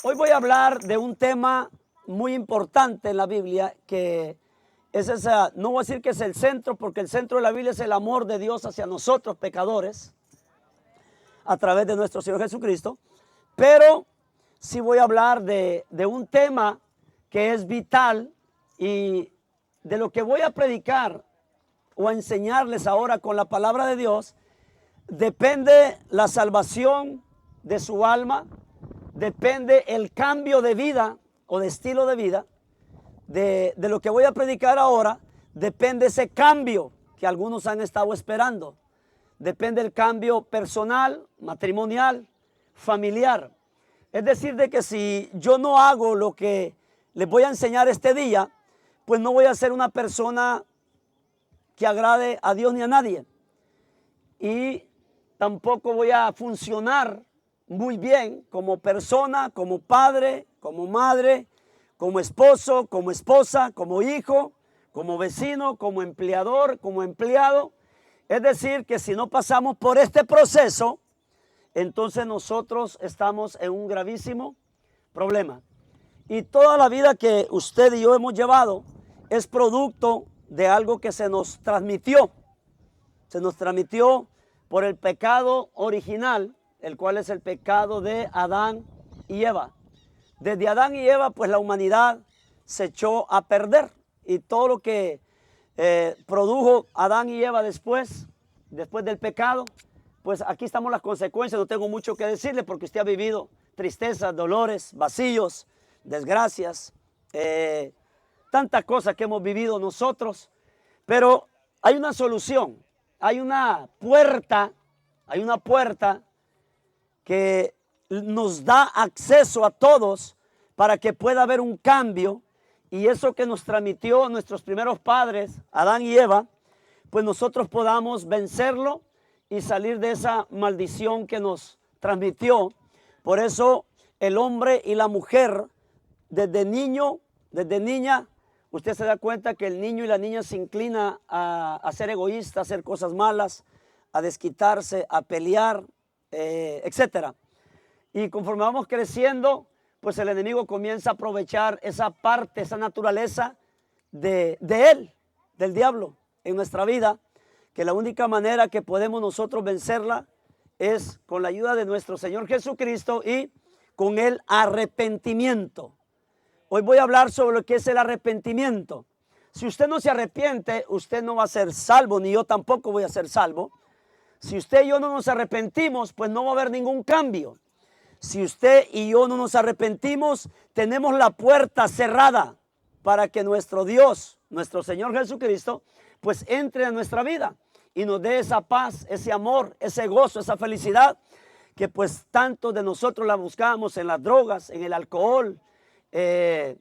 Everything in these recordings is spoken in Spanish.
Hoy voy a hablar de un tema muy importante en la Biblia, que es esa, no voy a decir que es el centro, porque el centro de la Biblia es el amor de Dios hacia nosotros pecadores, a través de nuestro Señor Jesucristo, pero sí voy a hablar de un tema que es vital, y de lo que voy a predicar o a enseñarles ahora con la palabra de Dios, depende la salvación de su alma, depende el cambio de vida o de estilo de vida. De lo que voy a predicar ahora, depende ese cambio que algunos han estado esperando. Depende el cambio personal, matrimonial, familiar. Es decir, de que si yo no hago lo que les voy a enseñar este día, pues no voy a ser una persona que agrade a Dios ni a nadie. Y tampoco voy a funcionar muy bien como persona, como padre, como madre, como esposo, como esposa, como hijo, como vecino, como empleador, como empleado. Es decir, que si no pasamos por este proceso, entonces nosotros estamos en un gravísimo problema. Y toda la vida que usted y yo hemos llevado es producto de algo que se nos transmitió. Se nos transmitió por el pecado original, el cual es el pecado de Adán y Eva. Desde Adán y Eva, pues la humanidad se echó a perder. Y todo lo que produjo Adán y Eva después del pecado, pues aquí estamos las consecuencias. No tengo mucho que decirle porque usted ha vivido tristezas, dolores, vacíos, desgracias, tantas cosas que hemos vivido nosotros. Pero hay una solución, hay una puerta que nos da acceso a todos para que pueda haber un cambio. Y eso que nos transmitió nuestros primeros padres, Adán y Eva, pues nosotros podamos vencerlo y salir de esa maldición que nos transmitió. Por eso el hombre y la mujer, desde niño, desde niña, usted se da cuenta que el niño y la niña se inclinan a ser egoístas, a hacer cosas malas, a desquitarse, a pelear, etcétera. Y conforme vamos creciendo, pues el enemigo comienza a aprovechar esa parte, esa naturaleza de él, del diablo, en nuestra vida, que la única manera que podemos nosotros vencerla es con la ayuda de nuestro Señor Jesucristo y con el arrepentimiento. Hoy voy a hablar sobre lo que es el arrepentimiento. Si usted no se arrepiente, usted no va a ser salvo, ni yo tampoco voy a ser salvo. Si usted y yo no nos arrepentimos, pues no va a haber ningún cambio. Si usted y yo no nos arrepentimos, tenemos la puerta cerrada para que nuestro Dios, nuestro Señor Jesucristo, pues entre en nuestra vida y nos dé esa paz, ese amor, ese gozo, esa felicidad que pues tanto de nosotros la buscamos en las drogas, en el alcohol, en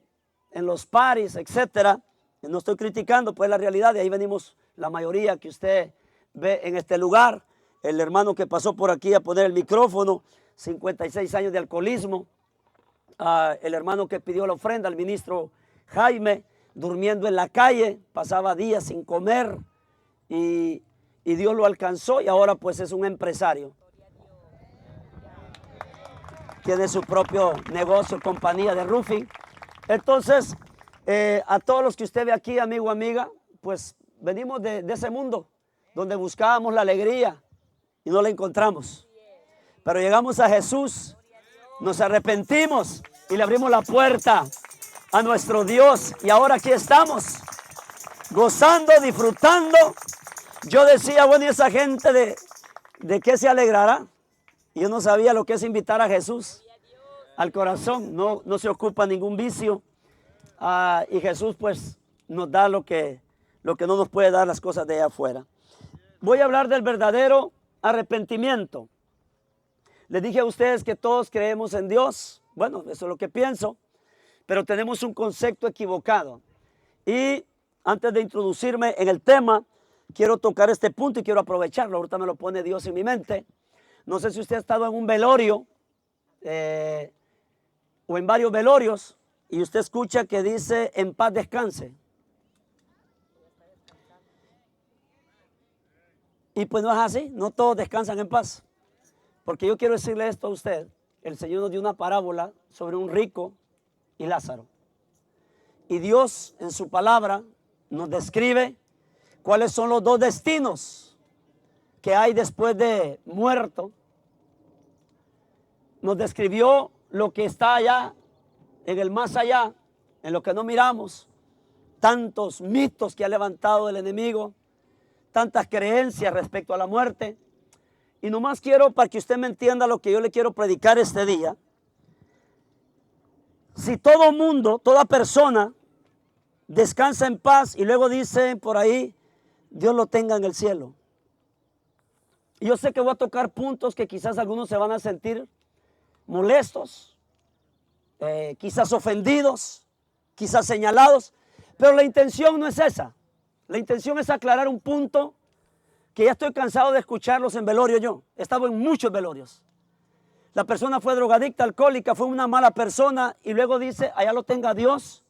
los paris, etcétera. No estoy criticando, pues la realidad, de ahí venimos la mayoría que usted ve en este lugar. El hermano que pasó por aquí a poner el micrófono, 56 años de alcoholismo. El hermano que pidió la ofrenda, al ministro Jaime, durmiendo en la calle, pasaba días sin comer y Dios lo alcanzó y ahora pues es un empresario. Tiene su propio negocio, compañía de roofing. Entonces, a todos los que usted ve aquí, amigo, amiga, pues venimos de ese mundo donde buscábamos la alegría y no la encontramos. Pero llegamos a Jesús, nos arrepentimos y le abrimos la puerta a nuestro Dios. Y ahora aquí estamos, gozando, disfrutando. Yo decía, bueno, ¿y esa gente de qué se alegrará? Y yo no sabía lo que es invitar a Jesús al corazón. No se ocupa ningún vicio. Y Jesús pues nos da lo que no nos puede dar las cosas de allá afuera. Voy a hablar del verdadero arrepentimiento. Les dije a ustedes que todos creemos en Dios. Bueno, eso es lo que pienso. Pero tenemos un concepto equivocado. Y antes de introducirme en el tema, quiero tocar este punto y quiero aprovecharlo. Ahorita me lo pone Dios en mi mente. No sé si usted ha estado en un velorio o en varios velorios y usted escucha que dice en paz descanse. Y pues no es así, no todos descansan en paz. Porque yo quiero decirle esto a usted, el Señor nos dio una parábola sobre un rico y Lázaro. Y Dios en su palabra nos describe cuáles son los dos destinos que hay después de muerto. Nos describió lo que está allá, en el más allá, en lo que no miramos. Tantos mitos que ha levantado el enemigo, tantas creencias respecto a la muerte. Y nomás quiero, para que usted me entienda lo que yo le quiero predicar este día. Si todo mundo, toda persona descansa en paz y luego dice por ahí, Dios lo tenga en el cielo. Y yo sé que voy a tocar puntos que quizás algunos se van a sentir molestos, quizás ofendidos, quizás señalados, pero la intención no es esa. La intención es aclarar un punto que ya estoy cansado de escucharlos en velorio yo. He estado en muchos velorios. La persona fue drogadicta, alcohólica, fue una mala persona y luego dice, allá lo tenga Dios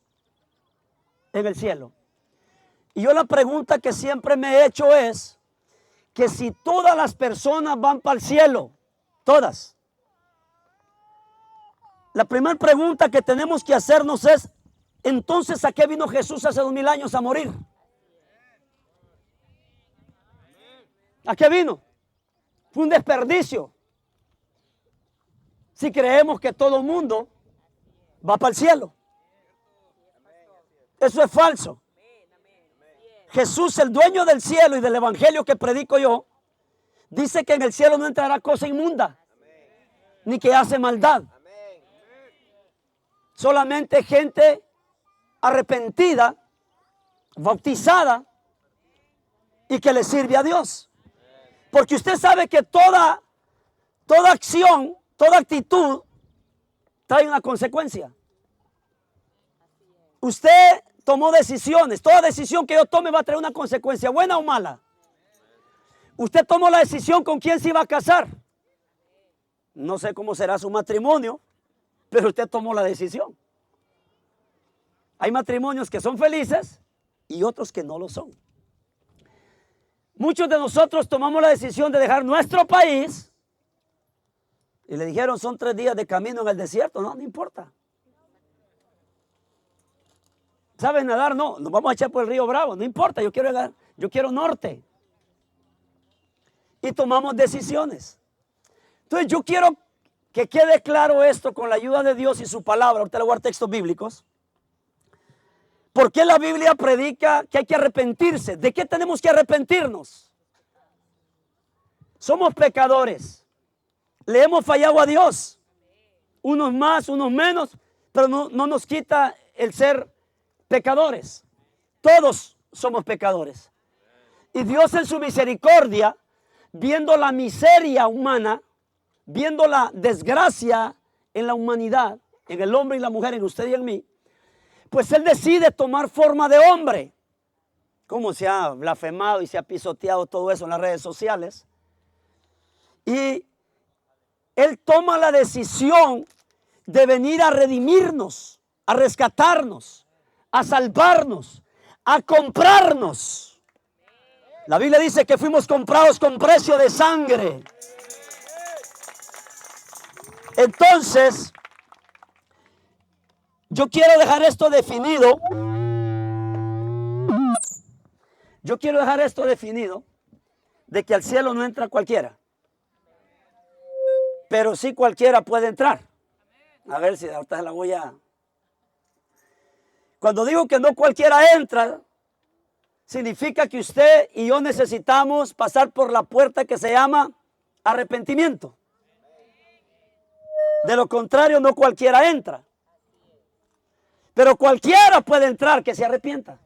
en el cielo. Y yo la pregunta que siempre me he hecho es que si todas las personas van para el cielo, todas, la primera pregunta que tenemos que hacernos es, entonces, ¿a qué vino Jesús hace 2000 años a morir? ¿A qué vino? Fue un desperdicio. Si creemos que todo el mundo va para el cielo. Eso es falso. Jesús, el dueño del cielo y del evangelio que predico yo, dice que en el cielo no entrará cosa inmunda, ni que hace maldad. Solamente gente arrepentida, bautizada y que le sirve a Dios. Porque usted sabe que toda acción, toda actitud trae una consecuencia. Usted tomó decisiones. Toda decisión que yo tome va a traer una consecuencia, buena o mala. Usted tomó la decisión con quién se iba a casar. No sé cómo será su matrimonio, pero usted tomó la decisión. Hay matrimonios que son felices y otros que no lo son. Muchos de nosotros tomamos la decisión de dejar nuestro país y le dijeron son 3 días de camino en el desierto. No importa. ¿Sabes nadar? No, nos vamos a echar por el río Bravo. No importa, yo quiero norte. Y tomamos decisiones. Entonces yo quiero que quede claro esto con la ayuda de Dios y su palabra. Ahorita le voy a dar textos bíblicos. ¿Por qué la Biblia predica que hay que arrepentirse? ¿De qué tenemos que arrepentirnos? Somos pecadores. Le hemos fallado a Dios. Unos más, unos menos, pero no nos quita el ser pecadores. Todos somos pecadores. Y Dios en su misericordia, viendo la miseria humana, viendo la desgracia en la humanidad, en el hombre y la mujer, en usted y en mí, pues Él decide tomar forma de hombre. Como se ha blasfemado y se ha pisoteado todo eso en las redes sociales. Y Él toma la decisión de venir a redimirnos, a rescatarnos, a salvarnos, a comprarnos. La Biblia dice que fuimos comprados con precio de sangre. Entonces, yo quiero dejar esto definido. Yo quiero dejar esto definido de que al cielo no entra cualquiera. Pero sí cualquiera puede entrar. A ver si ahorita se la voy a... Cuando digo que no cualquiera entra, significa que usted y yo necesitamos pasar por la puerta que se llama arrepentimiento. De lo contrario, no cualquiera entra. Pero cualquiera puede entrar que se arrepienta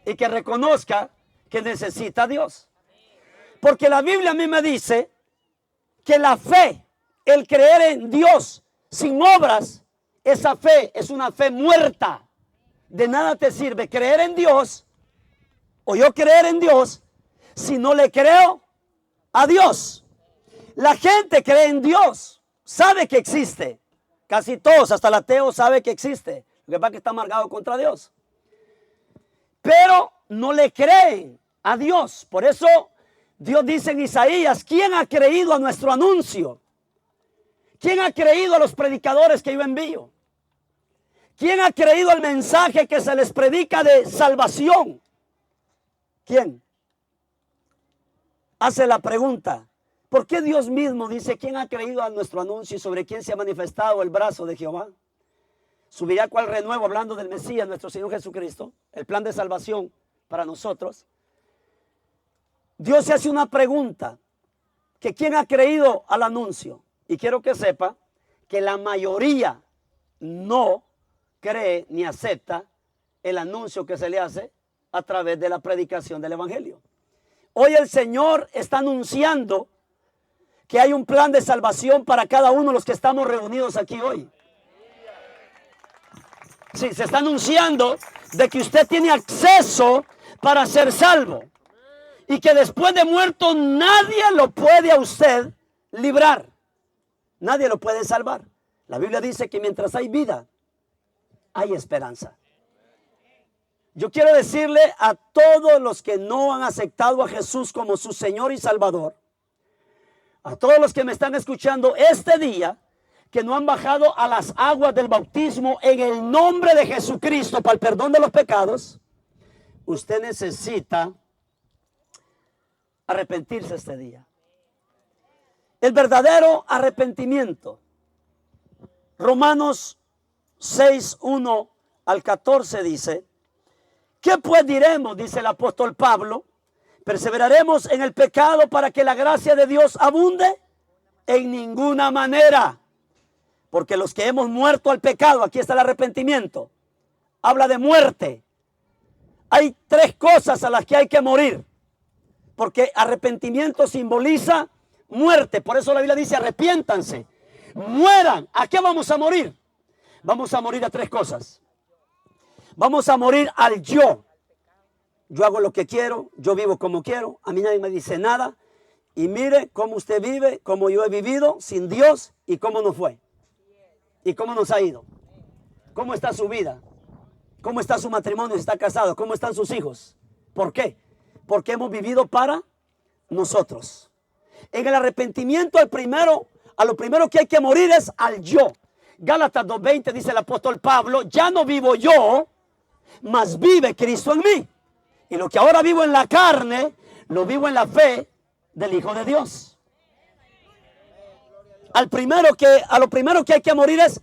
y que reconozca que necesita a Dios. Porque la Biblia a mí me dice que la fe, el creer en Dios sin obras, esa fe es una fe muerta. De nada te sirve creer en Dios o yo creer en Dios si no le creo a Dios. La gente cree en Dios, sabe que existe. Casi todos, hasta el ateo sabe que existe. Lo que pasa es que está amargado contra Dios. Pero no le creen a Dios. Por eso Dios dice en Isaías, ¿quién ha creído a nuestro anuncio? ¿Quién ha creído a los predicadores que yo envío? ¿Quién ha creído al mensaje que se les predica de salvación? ¿Quién? Hace la pregunta. ¿Por qué Dios mismo dice quién ha creído a nuestro anuncio y sobre quién se ha manifestado el brazo de Jehová? Subirá cual renuevo, hablando del Mesías, nuestro Señor Jesucristo, el plan de salvación para nosotros. Dios se hace una pregunta, que quién ha creído al anuncio. Y quiero que sepa que la mayoría no cree ni acepta el anuncio que se le hace a través de la predicación del evangelio. Hoy el Señor está anunciando que hay un plan de salvación para cada uno de los que estamos reunidos aquí hoy. Sí, se está anunciando de que usted tiene acceso para ser salvo y que después de muerto nadie lo puede a usted librar. Nadie lo puede salvar. La Biblia dice que mientras hay vida, hay esperanza. Yo quiero decirle a todos los que no han aceptado a Jesús como su Señor y Salvador, a todos los que me están escuchando este día, que no han bajado a las aguas del bautismo en el nombre de Jesucristo para el perdón de los pecados, usted necesita arrepentirse este día. El verdadero arrepentimiento. Romanos 6, 1 al 14 dice: ¿qué pues diremos? Dice el apóstol Pablo. ¿Perseveraremos en el pecado para que la gracia de Dios abunde? En ninguna manera. Porque los que hemos muerto al pecado, aquí está el arrepentimiento, habla de muerte. Hay tres cosas a las que hay que morir, porque arrepentimiento simboliza muerte. Por eso la Biblia dice: arrepiéntanse, mueran. ¿A qué vamos a morir? Vamos a morir a tres cosas. Vamos a morir al yo. Yo hago lo que quiero, yo vivo como quiero, a mí nadie me dice nada. Y mire cómo usted vive, cómo yo he vivido sin Dios y cómo nos fue. ¿Y cómo nos ha ido? ¿Cómo está su vida? ¿Cómo está su matrimonio si está casado? ¿Cómo están sus hijos? ¿Por qué? Porque hemos vivido para nosotros. En el arrepentimiento, a lo primero que hay que morir es al yo. Gálatas 2:20 dice el apóstol Pablo: ya no vivo yo, mas vive Cristo en mí. Y lo que ahora vivo en la carne, lo vivo en la fe del Hijo de Dios. A lo primero que hay que morir es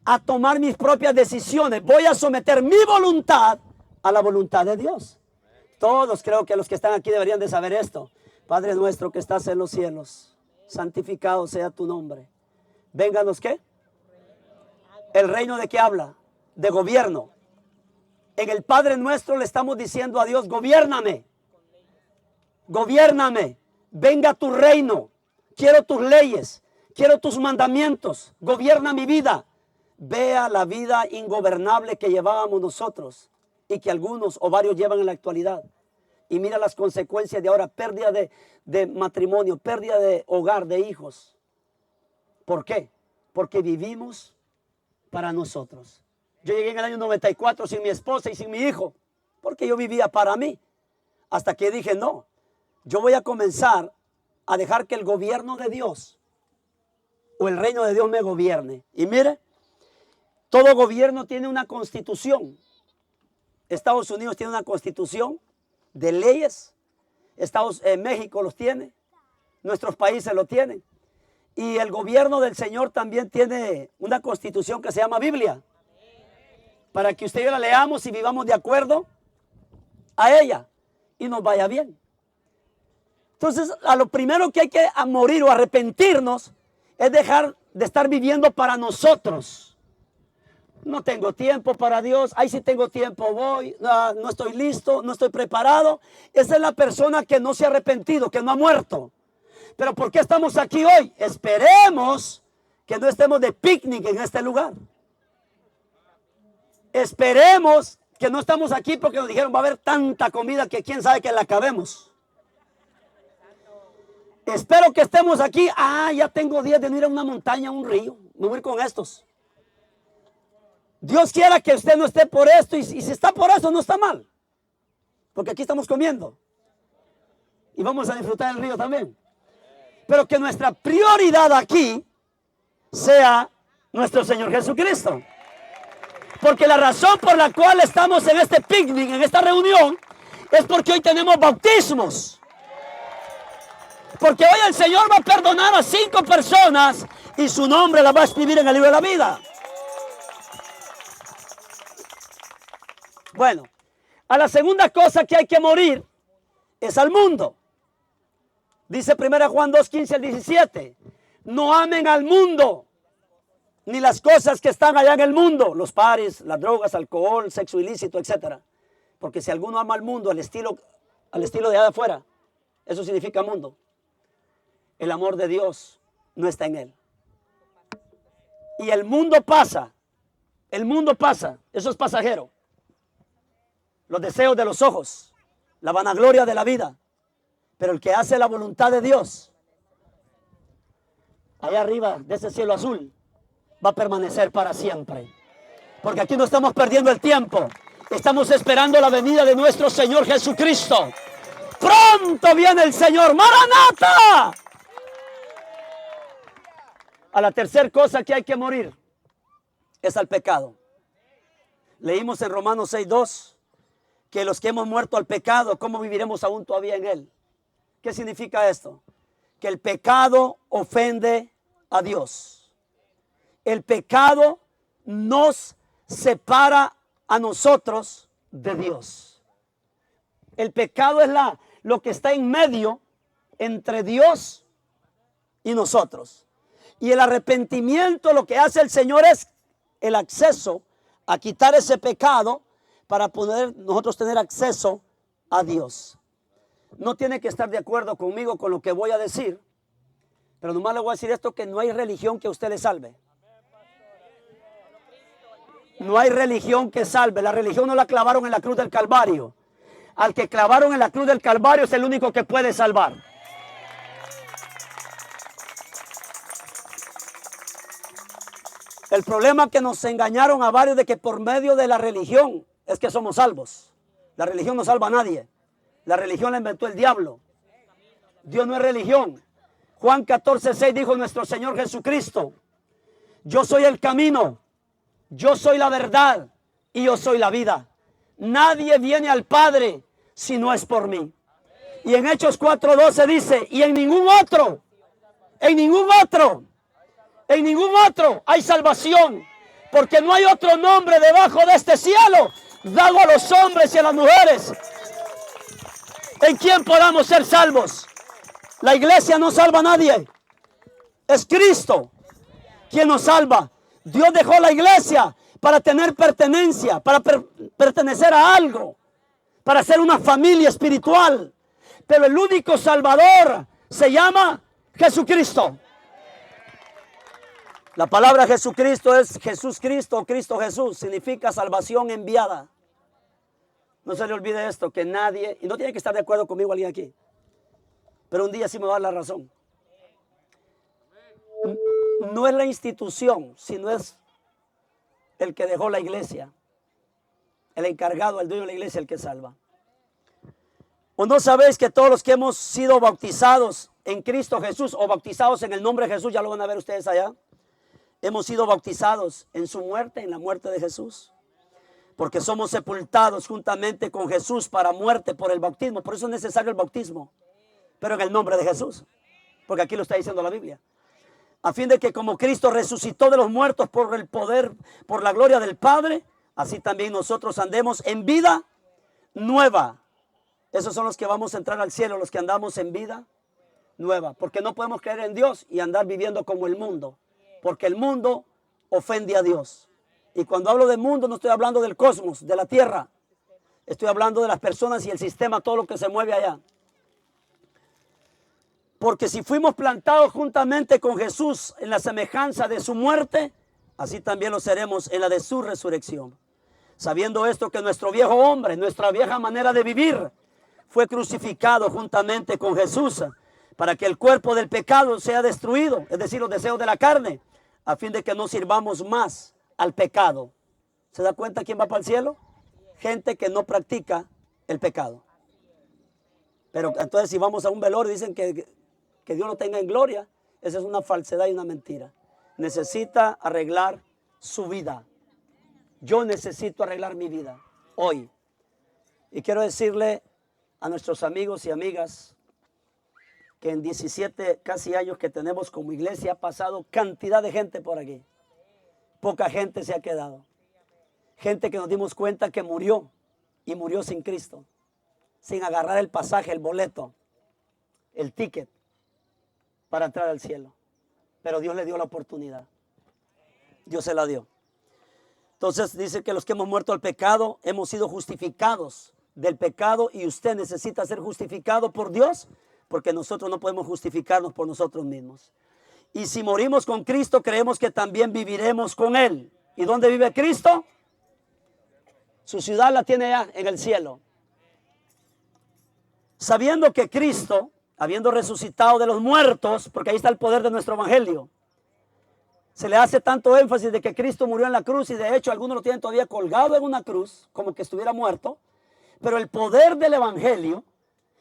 a tomar mis propias decisiones. Voy a someter mi voluntad a la voluntad de Dios. Todos, creo que los que están aquí deberían de saber esto. Padre nuestro que estás en los cielos, santificado sea tu nombre. Vénganos, ¿qué? ¿El reino de qué habla? De gobierno. En el Padre nuestro le estamos diciendo a Dios: gobiérname. Gobiérname. Venga tu reino. Quiero tus leyes. Quiero tus mandamientos. Gobierna mi vida. Vea la vida ingobernable que llevábamos nosotros y que algunos o varios llevan en la actualidad. Y mira las consecuencias de ahora: pérdida de matrimonio, pérdida de hogar, de hijos. ¿Por qué? Porque vivimos para nosotros. Yo llegué en el año 94 sin mi esposa y sin mi hijo, porque yo vivía para mí. Hasta que dije: no, yo voy a comenzar a dejar que el gobierno de Dios o el reino de Dios me gobierne. Y mire, todo gobierno tiene una constitución. Estados Unidos tiene una constitución de leyes. México los tiene. Nuestros países lo tienen. Y el gobierno del Señor también tiene una constitución que se llama Biblia. Para que usted y yo la leamos y vivamos de acuerdo a ella y nos vaya bien. Entonces, a lo primero que hay que morir o arrepentirnos es dejar de estar viviendo para nosotros. No tengo tiempo para Dios. Ahí sí tengo tiempo, voy. No estoy listo, no estoy preparado. Esa es la persona que no se ha arrepentido, que no ha muerto. Pero ¿por qué estamos aquí hoy? Esperemos que no estemos de picnic en este lugar. Esperemos que no estamos aquí porque nos dijeron: va a haber tanta comida que quién sabe que la acabemos. Espero que estemos aquí. Ya tengo días de no ir a una montaña, a un río. Me voy a ir con estos. Dios quiera que usted no esté por esto. Y si está por eso, no está mal. Porque aquí estamos comiendo. Y vamos a disfrutar del río también. Pero que nuestra prioridad aquí sea nuestro Señor Jesucristo. Porque la razón por la cual estamos en este picnic, en esta reunión, es porque hoy tenemos bautismos. Porque hoy el Señor va a perdonar a 5 personas y su nombre la va a escribir en el libro de la vida. Bueno, a la segunda cosa que hay que morir es al mundo. Dice 1 Juan 2, 15 al 17. No amen al mundo, ni las cosas que están allá en el mundo, los pares, las drogas, alcohol, sexo ilícito, etc. Porque si alguno ama al mundo al estilo de allá afuera, eso significa mundo. El amor de Dios no está en él. Y el mundo pasa, eso es pasajero. Los deseos de los ojos, la vanagloria de la vida. Pero el que hace la voluntad de Dios, allá arriba de ese cielo azul, va a permanecer para siempre. Porque aquí no estamos perdiendo el tiempo. Estamos esperando la venida de nuestro Señor Jesucristo. Pronto viene el Señor. ¡Maranata! A la tercera cosa que hay que morir es al pecado. Leímos en Romanos 6:2 que los que hemos muerto al pecado, ¿cómo viviremos aún todavía en él? ¿Qué significa esto? Que el pecado ofende a Dios. El pecado nos separa a nosotros de Dios. El pecado es lo que está en medio entre Dios y nosotros. Y el arrepentimiento, lo que hace el Señor es el acceso a quitar ese pecado para poder nosotros tener acceso a Dios. No tiene que estar de acuerdo conmigo con lo que voy a decir, pero nomás le voy a decir esto, que no hay religión que a usted le salve. No hay religión que salve. La religión no la clavaron en la cruz del Calvario. Al que clavaron en la cruz del Calvario es el único que puede salvar. El problema que nos engañaron a varios de que por medio de la religión es que somos salvos. La religión no salva a nadie. La religión la inventó el diablo. Dios no es religión. Juan 14:6 dijo nuestro Señor Jesucristo: yo soy el camino, yo soy la verdad y yo soy la vida. Nadie viene al Padre si no es por mí. Y en Hechos 4:12 dice: y en ningún otro hay salvación, porque no hay otro nombre debajo de este cielo dado a los hombres y a las mujeres en quien podamos ser salvos. La iglesia no salva a nadie, es Cristo quien nos salva. Dios dejó la iglesia para tener pertenencia, para pertenecer a algo, para ser una familia espiritual. Pero el único salvador se llama Jesucristo. La palabra Jesucristo es Jesús Cristo o Cristo Jesús. Significa salvación enviada. No se le olvide esto, que nadie, y no tiene que estar de acuerdo conmigo alguien aquí, pero un día sí me va a dar la razón. No es la institución, sino es el que dejó la iglesia, el encargado, el dueño de la iglesia, el que salva. ¿O no sabéis que todos los que hemos sido bautizados en Cristo Jesús o bautizados en el nombre de Jesús, ya lo van a ver ustedes allá, hemos sido bautizados en su muerte, en la muerte de Jesús? Porque somos sepultados juntamente con Jesús para muerte por el bautismo. Por eso es necesario el bautismo, pero en el nombre de Jesús, porque aquí lo está diciendo la Biblia. A fin de que como Cristo resucitó de los muertos por el poder, por la gloria del Padre, así también nosotros andemos en vida nueva. Esos son los que vamos a entrar al cielo, los que andamos en vida nueva. Porque no podemos creer en Dios y andar viviendo como el mundo, porque el mundo ofende a Dios. Y cuando hablo de mundo no estoy hablando del cosmos, de la tierra. Estoy hablando de las personas y el sistema, todo lo que se mueve allá. Porque si fuimos plantados juntamente con Jesús en la semejanza de su muerte, así también lo seremos en la de su resurrección. Sabiendo esto, que nuestro viejo hombre, nuestra vieja manera de vivir, fue crucificado juntamente con Jesús, para que el cuerpo del pecado sea destruido, es decir, los deseos de la carne, a fin de que no sirvamos más al pecado. ¿Se da cuenta quién va para el cielo? Gente que no practica el pecado. Pero entonces si vamos a un velorio y dicen que Dios lo tenga en gloria, esa es una falsedad y una mentira. necesita arreglar su vida. Yo necesito arreglar mi vida hoy. Y quiero decirle a nuestros amigos y amigas que en 17 casi años que tenemos como iglesia ha pasado cantidad de gente por aquí. Poca gente se ha quedado. Gente que nos dimos cuenta que murió y murió sin Cristo, sin agarrar el pasaje, el boleto, el ticket para entrar al cielo. Pero Dios le dio la oportunidad. Dios se la dio. Entonces dice que los que hemos muerto al pecado hemos sido justificados del pecado, y usted necesita ser justificado por Dios, porque nosotros no podemos justificarnos por nosotros mismos. Y si morimos con Cristo, creemos que también viviremos con Él. ¿Y dónde vive Cristo? Su ciudad la tiene ya en el cielo. Sabiendo que Cristo, habiendo resucitado de los muertos, porque ahí está el poder de nuestro evangelio, se le hace tanto énfasis de que Cristo murió en la cruz, y de hecho algunos lo tienen todavía colgado en una cruz, como que estuviera muerto. Pero el poder del evangelio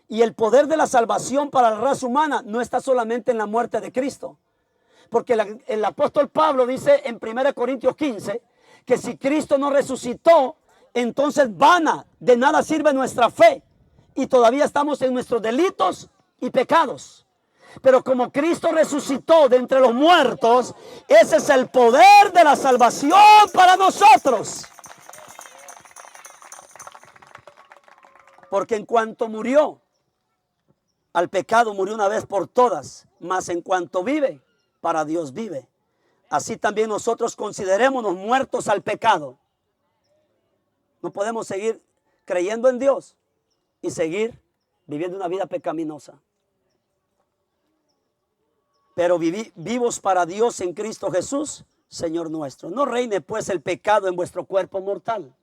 y el poder de la salvación para la raza humana no está solamente en la muerte de Cristo. Porque el apóstol Pablo dice en 1 Corintios 15 que si Cristo no resucitó, entonces vana, de nada sirve nuestra fe, y todavía estamos en nuestros delitos y pecados. Pero como Cristo resucitó de entre los muertos, ese es el poder de la salvación para nosotros. Porque en cuanto murió al pecado, murió una vez por todas, mas en cuanto vive, para Dios vive. Así también nosotros considerémonos muertos al pecado. No podemos seguir creyendo en Dios y seguir viviendo una vida pecaminosa. Pero vivos para Dios en Cristo Jesús, Señor nuestro. No reine pues el pecado en vuestro cuerpo mortal,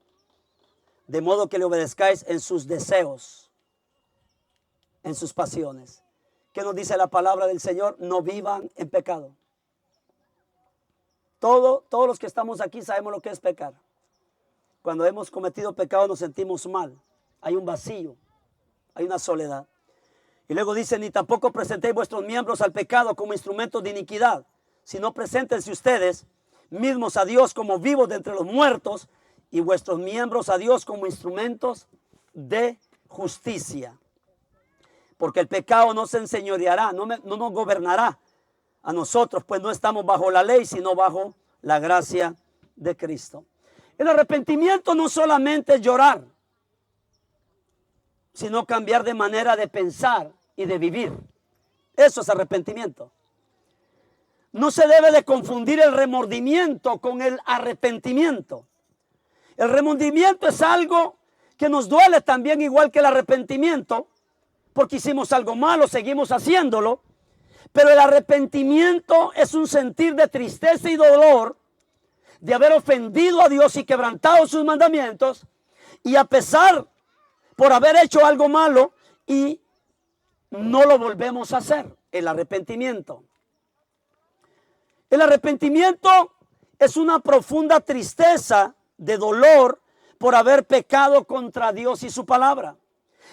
de modo que le obedezcáis en sus deseos, en sus pasiones. ¿Qué nos dice la palabra del Señor? No vivan en pecado. Todos los que estamos aquí sabemos lo que es pecar. Cuando hemos cometido pecado nos sentimos mal. Hay un vacío, hay una soledad. Y luego dice, ni tampoco presentéis vuestros miembros al pecado como instrumentos de iniquidad, sino preséntense ustedes mismos a Dios como vivos de entre los muertos, y vuestros miembros a Dios como instrumentos de justicia. Porque el pecado no se enseñoreará, no nos gobernará a nosotros, pues no estamos bajo la ley, sino bajo la gracia de Cristo. El arrepentimiento no solamente es llorar, sino cambiar de manera de pensar y de vivir. Eso es arrepentimiento. No se debe de confundir el remordimiento con el arrepentimiento. El remordimiento es algo que nos duele también, igual que el arrepentimiento, porque hicimos algo malo, seguimos haciéndolo. Pero el arrepentimiento es un sentir de tristeza y dolor de haber ofendido a Dios y quebrantado sus mandamientos, y a pesar por haber hecho algo malo, y no lo volvemos a hacer. El arrepentimiento. El arrepentimiento es una profunda tristeza de dolor por haber pecado contra Dios y su palabra.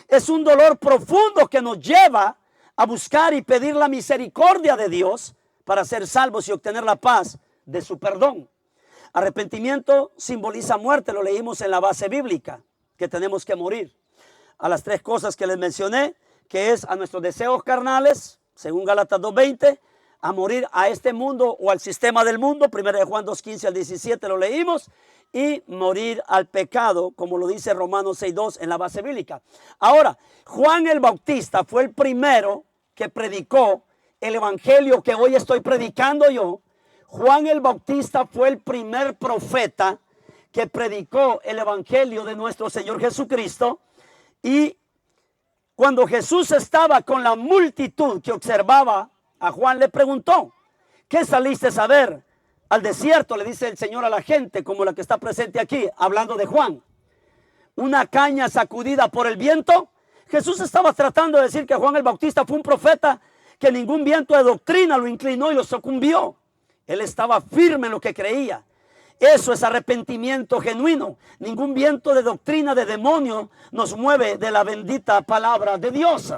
Es un dolor profundo que nos lleva a buscar y pedir la misericordia de Dios para ser salvos y obtener la paz de su perdón. Arrepentimiento simboliza muerte, lo leímos en la base bíblica, que tenemos que morir a las tres cosas que les mencioné, que es a nuestros deseos carnales, según Gálatas 2:20, a morir a este mundo o al sistema del mundo, 1 Juan 2:15 al 17 lo leímos, y morir al pecado, como lo dice Romanos 6:2 en la base bíblica. Ahora, Juan el Bautista fue el primero que predicó el evangelio que hoy estoy predicando yo. Juan el Bautista fue el primer profeta que predicó el evangelio de nuestro Señor Jesucristo. Y cuando Jesús estaba con la multitud que observaba a Juan, le preguntó: ¿qué saliste a ver al desierto? Le dice el Señor a la gente, como la que está presente aquí, hablando de Juan. ¿Una caña sacudida por el viento? Jesús estaba tratando de decir que Juan el Bautista fue un profeta que ningún viento de doctrina lo inclinó y lo sucumbió. Él estaba firme en lo que creía. Eso es arrepentimiento genuino. Ningún viento de doctrina de demonio nos mueve de la bendita palabra de Dios.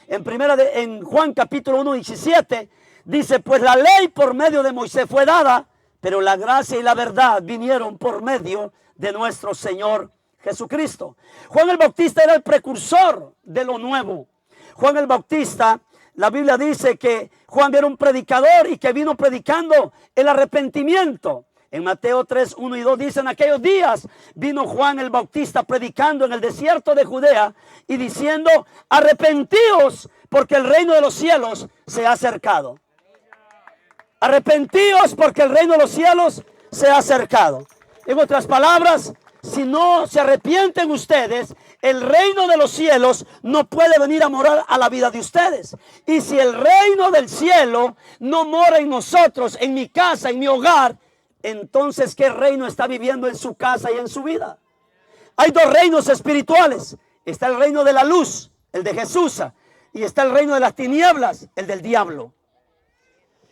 En Juan capítulo 1:17 Dice, pues la ley por medio de Moisés fue dada, pero la gracia y la verdad vinieron por medio de nuestro Señor Jesucristo. Juan el Bautista era el precursor de lo nuevo. Juan el Bautista, la Biblia dice que Juan era un predicador y que vino predicando el arrepentimiento. En Mateo 3, 1 y 2 dicen, aquellos días vino Juan el Bautista predicando en el desierto de Judea y diciendo, arrepentíos porque el reino de los cielos se ha acercado. Arrepentíos porque el reino de los cielos se ha acercado. En otras palabras, si no se arrepienten ustedes, el reino de los cielos no puede venir a morar a la vida de ustedes. Y si el reino del cielo no mora en nosotros, en mi casa, en mi hogar, entonces ¿qué reino está viviendo en su casa y en su vida? Hay dos reinos espirituales. Está el reino de la luz, el de Jesús, y está el reino de las tinieblas, el del diablo.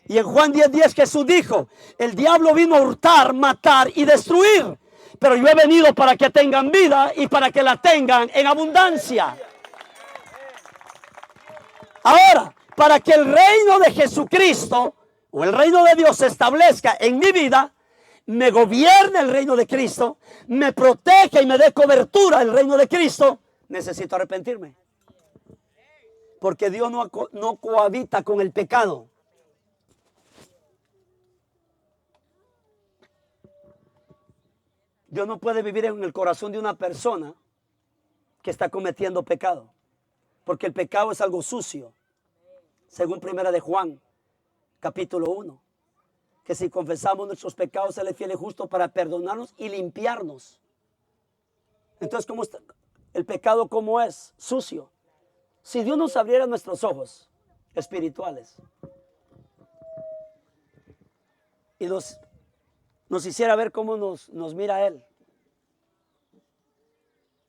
Y en Juan 10:10 Jesús dijo, el diablo vino a hurtar, matar y destruir, pero yo he venido para que tengan vida y para que la tengan en abundancia. Ahora, para que el reino de Jesucristo o el reino de Dios se establezca en mi vida, me gobierne el reino de Cristo, me proteja y me dé cobertura el reino de Cristo, necesito arrepentirme. Porque Dios no cohabita con el pecado. Dios no puede vivir en el corazón de una persona que está cometiendo pecado. Porque el pecado es algo sucio. Según primera de Juan, capítulo 1. Que si confesamos nuestros pecados, Él es fiel y justo para perdonarnos y limpiarnos. Entonces, ¿cómo está? El pecado, ¿cómo es? Sucio. Si Dios nos abriera nuestros ojos espirituales y nos hiciera ver cómo nos mira Él,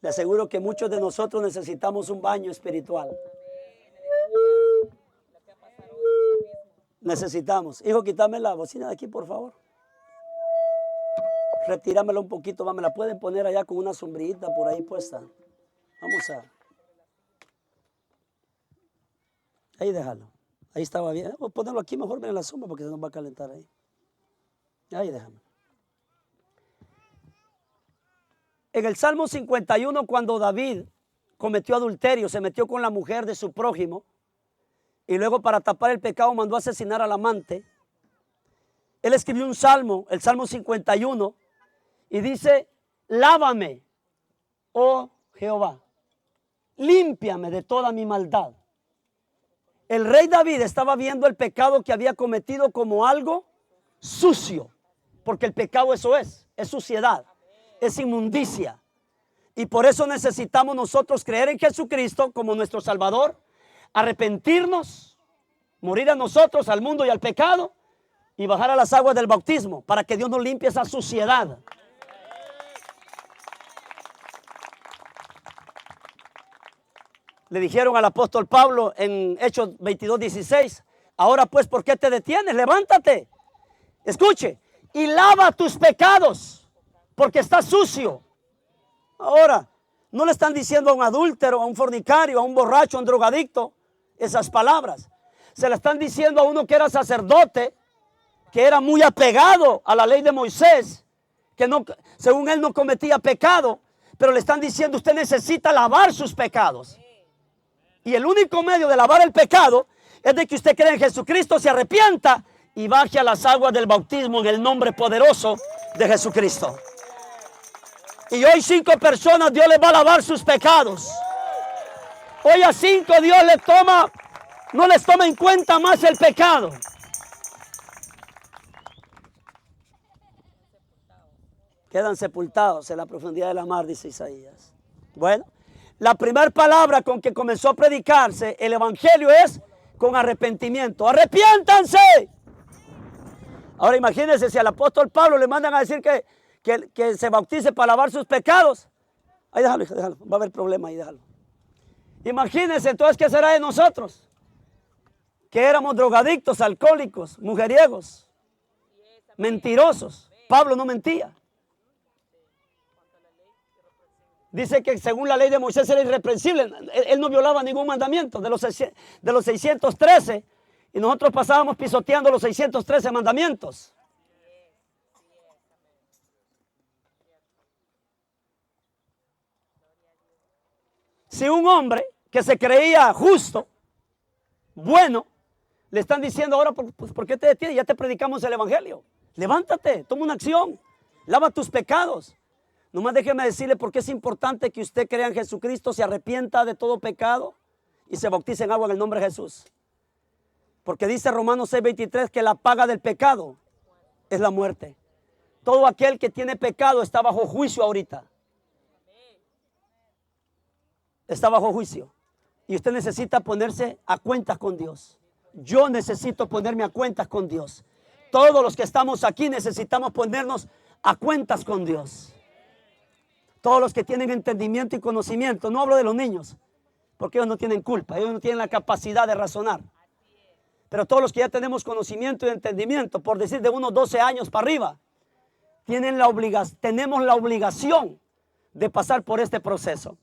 le aseguro que muchos de nosotros necesitamos un baño espiritual. Necesitamos. Hijo, quítame la bocina de aquí, por favor. Retíramela un poquito, me la pueden poner allá con una sombrillita por ahí puesta. Vamos a... Ahí déjalo. Ahí estaba bien. Voy a ponerlo aquí mejor en la sombra porque se nos va a calentar ahí. Ahí déjame. En el Salmo 51, cuando David cometió adulterio, se metió con la mujer de su prójimo y luego para tapar el pecado mandó a asesinar al amante. Él escribió un salmo, el Salmo 51, y dice, lávame, oh Jehová, límpiame de toda mi maldad. El rey David estaba viendo el pecado que había cometido como algo sucio, porque el pecado eso es suciedad, es inmundicia. Y por eso necesitamos nosotros creer en Jesucristo como nuestro Salvador, arrepentirnos, morir a nosotros, al mundo y al pecado, y bajar a las aguas del bautismo para que Dios nos limpie esa suciedad. Le dijeron al apóstol Pablo en Hechos 22:16, ahora pues, ¿por qué te detienes? Levántate, escuche, y lava tus pecados, porque estás sucio. Ahora, no le están diciendo a un adúltero, a un fornicario, a un borracho, a un drogadicto esas palabras. Se le están diciendo a uno que era sacerdote, que era muy apegado a la ley de Moisés, que no, según él no cometía pecado, pero le están diciendo usted necesita lavar sus pecados. Y el único medio de lavar el pecado es de que usted cree en Jesucristo, se arrepienta y baje a las aguas del bautismo en el nombre poderoso de Jesucristo. Y hoy 5 personas Dios les va a lavar sus pecados. Hoy a 5 Dios no les toma en cuenta más el pecado. Quedan sepultados en la profundidad de la mar, dice Isaías. Bueno, la primera palabra con que comenzó a predicarse el evangelio es con arrepentimiento. ¡Arrepiéntanse! Ahora imagínense si al apóstol Pablo le mandan a decir que se bautice para lavar sus pecados. Ahí déjalo, déjalo, va a haber problema ahí, déjalo. Imagínense entonces qué será de nosotros. Que éramos drogadictos, alcohólicos, mujeriegos, mentirosos. Pablo no mentía. Dice que según la ley de Moisés era irreprensible. Él no violaba ningún mandamiento. De los 613 Y nosotros pasábamos pisoteando los 613 mandamientos. Si un hombre que se creía justo, bueno, le están diciendo ahora, pues, ¿por qué te detienes? Ya te predicamos el evangelio. Levántate, toma una acción, lava tus pecados. Nomás déjeme decirle por qué es importante que usted crea en Jesucristo, se arrepienta de todo pecado y se bautice en agua en el nombre de Jesús. Porque dice Romanos 6:23 que la paga del pecado es la muerte. Todo aquel que tiene pecado está bajo juicio ahorita. Está bajo juicio. Y usted necesita ponerse a cuentas con Dios. Yo necesito ponerme a cuentas con Dios. Todos los que estamos aquí necesitamos ponernos a cuentas con Dios. Todos los que tienen entendimiento y conocimiento. No hablo de los niños, porque ellos no tienen culpa. Ellos no tienen la capacidad de razonar. Pero todos los que ya tenemos conocimiento y entendimiento, por decir de unos 12 años para arriba, tenemos la obligación de pasar por este proceso.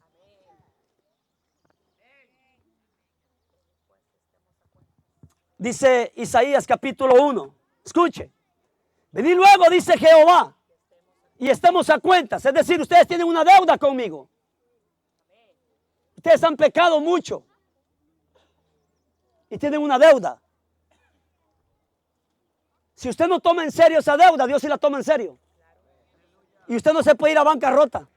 Dice Isaías capítulo 1. Escuche. Venid luego, dice Jehová, y estemos a cuentas. Es decir, ustedes tienen una deuda conmigo. Ustedes han pecado mucho. Y tienen una deuda. Si usted no toma en serio esa deuda, Dios sí la toma en serio. Y usted no se puede ir a bancarrota.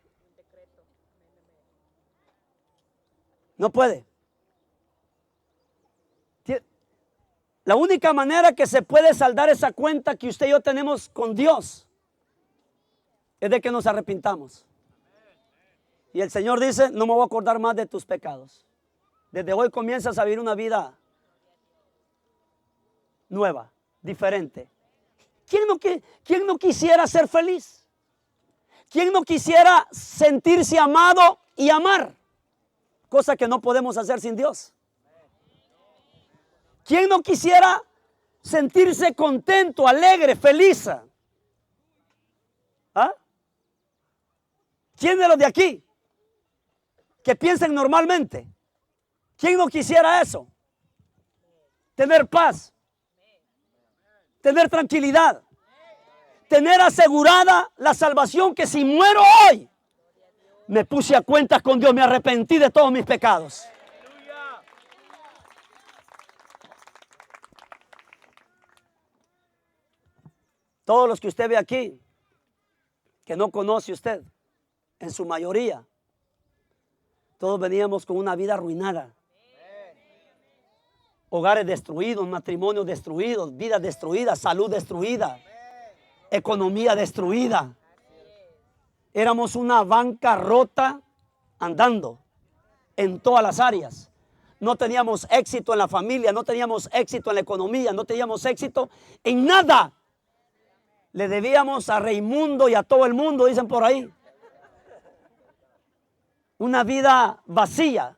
No puede. La única manera que se puede saldar esa cuenta que usted y yo tenemos con Dios es de que nos arrepintamos. Y el Señor dice, no me voy a acordar más de tus pecados. Desde hoy comienzas a vivir una vida nueva, diferente. ¿Quién no quisiera ser feliz? ¿Quién no quisiera sentirse amado y amar? Cosa que no podemos hacer sin Dios. ¿Quién no quisiera sentirse contento, alegre, feliz? ¿Ah? ¿Quién de los de aquí que piensen normalmente? ¿Quién no quisiera eso? Tener paz, tener tranquilidad, tener asegurada la salvación, que si muero hoy, me puse a cuentas con Dios, me arrepentí de todos mis pecados. Todos los que usted ve aquí, que no conoce usted, en su mayoría, todos veníamos con una vida arruinada. Hogares destruidos, matrimonios destruidos, vidas destruidas, salud destruida, economía destruida. Éramos una bancarrota andando en todas las áreas. No teníamos éxito en la familia, no teníamos éxito en la economía, no teníamos éxito en nada. Le debíamos a Raimundo y a todo el mundo, dicen por ahí. Una vida vacía.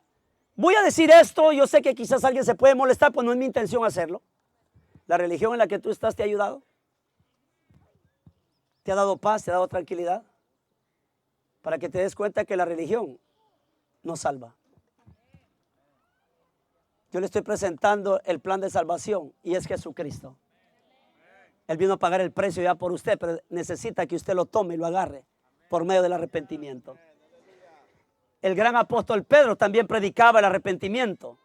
Voy a decir esto, yo sé que quizás alguien se puede molestar, pues no es mi intención hacerlo. ¿La religión en la que tú estás te ha ayudado? ¿Te ha dado paz, te ha dado tranquilidad? Para que te des cuenta que la religión no salva. Yo le estoy presentando el plan de salvación y es Jesucristo. Él vino a pagar el precio ya por usted, pero necesita que usted lo tome y lo agarre por medio del arrepentimiento. El gran apóstol Pedro también predicaba el arrepentimiento.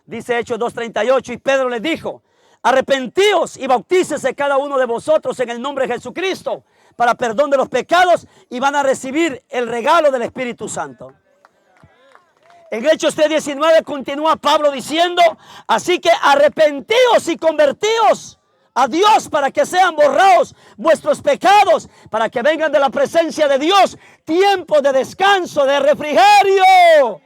Dice Hechos 2:38, y Pedro les dijo, arrepentíos y bautícese cada uno de vosotros en el nombre de Jesucristo para perdón de los pecados y van a recibir el regalo del Espíritu Santo. En Hechos 3:19 continúa Pablo diciendo, así que arrepentíos y convertíos a Dios para que sean borrados vuestros pecados, para que vengan de la presencia de Dios tiempo de descanso, de refrigerio.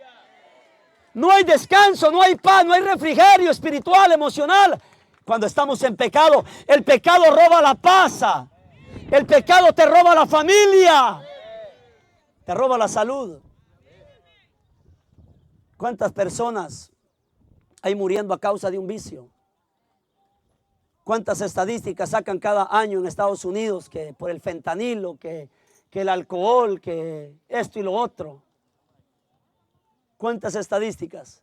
No hay descanso, no hay paz, no hay refrigerio espiritual, emocional cuando estamos en pecado. El pecado roba la paz, el pecado te roba la familia, te roba la salud. ¿Cuántas personas hay muriendo a causa de un vicio? ¿Cuántas estadísticas sacan cada año en Estados Unidos que por el fentanilo, que el alcohol, que esto y lo otro? ¿Cuántas estadísticas?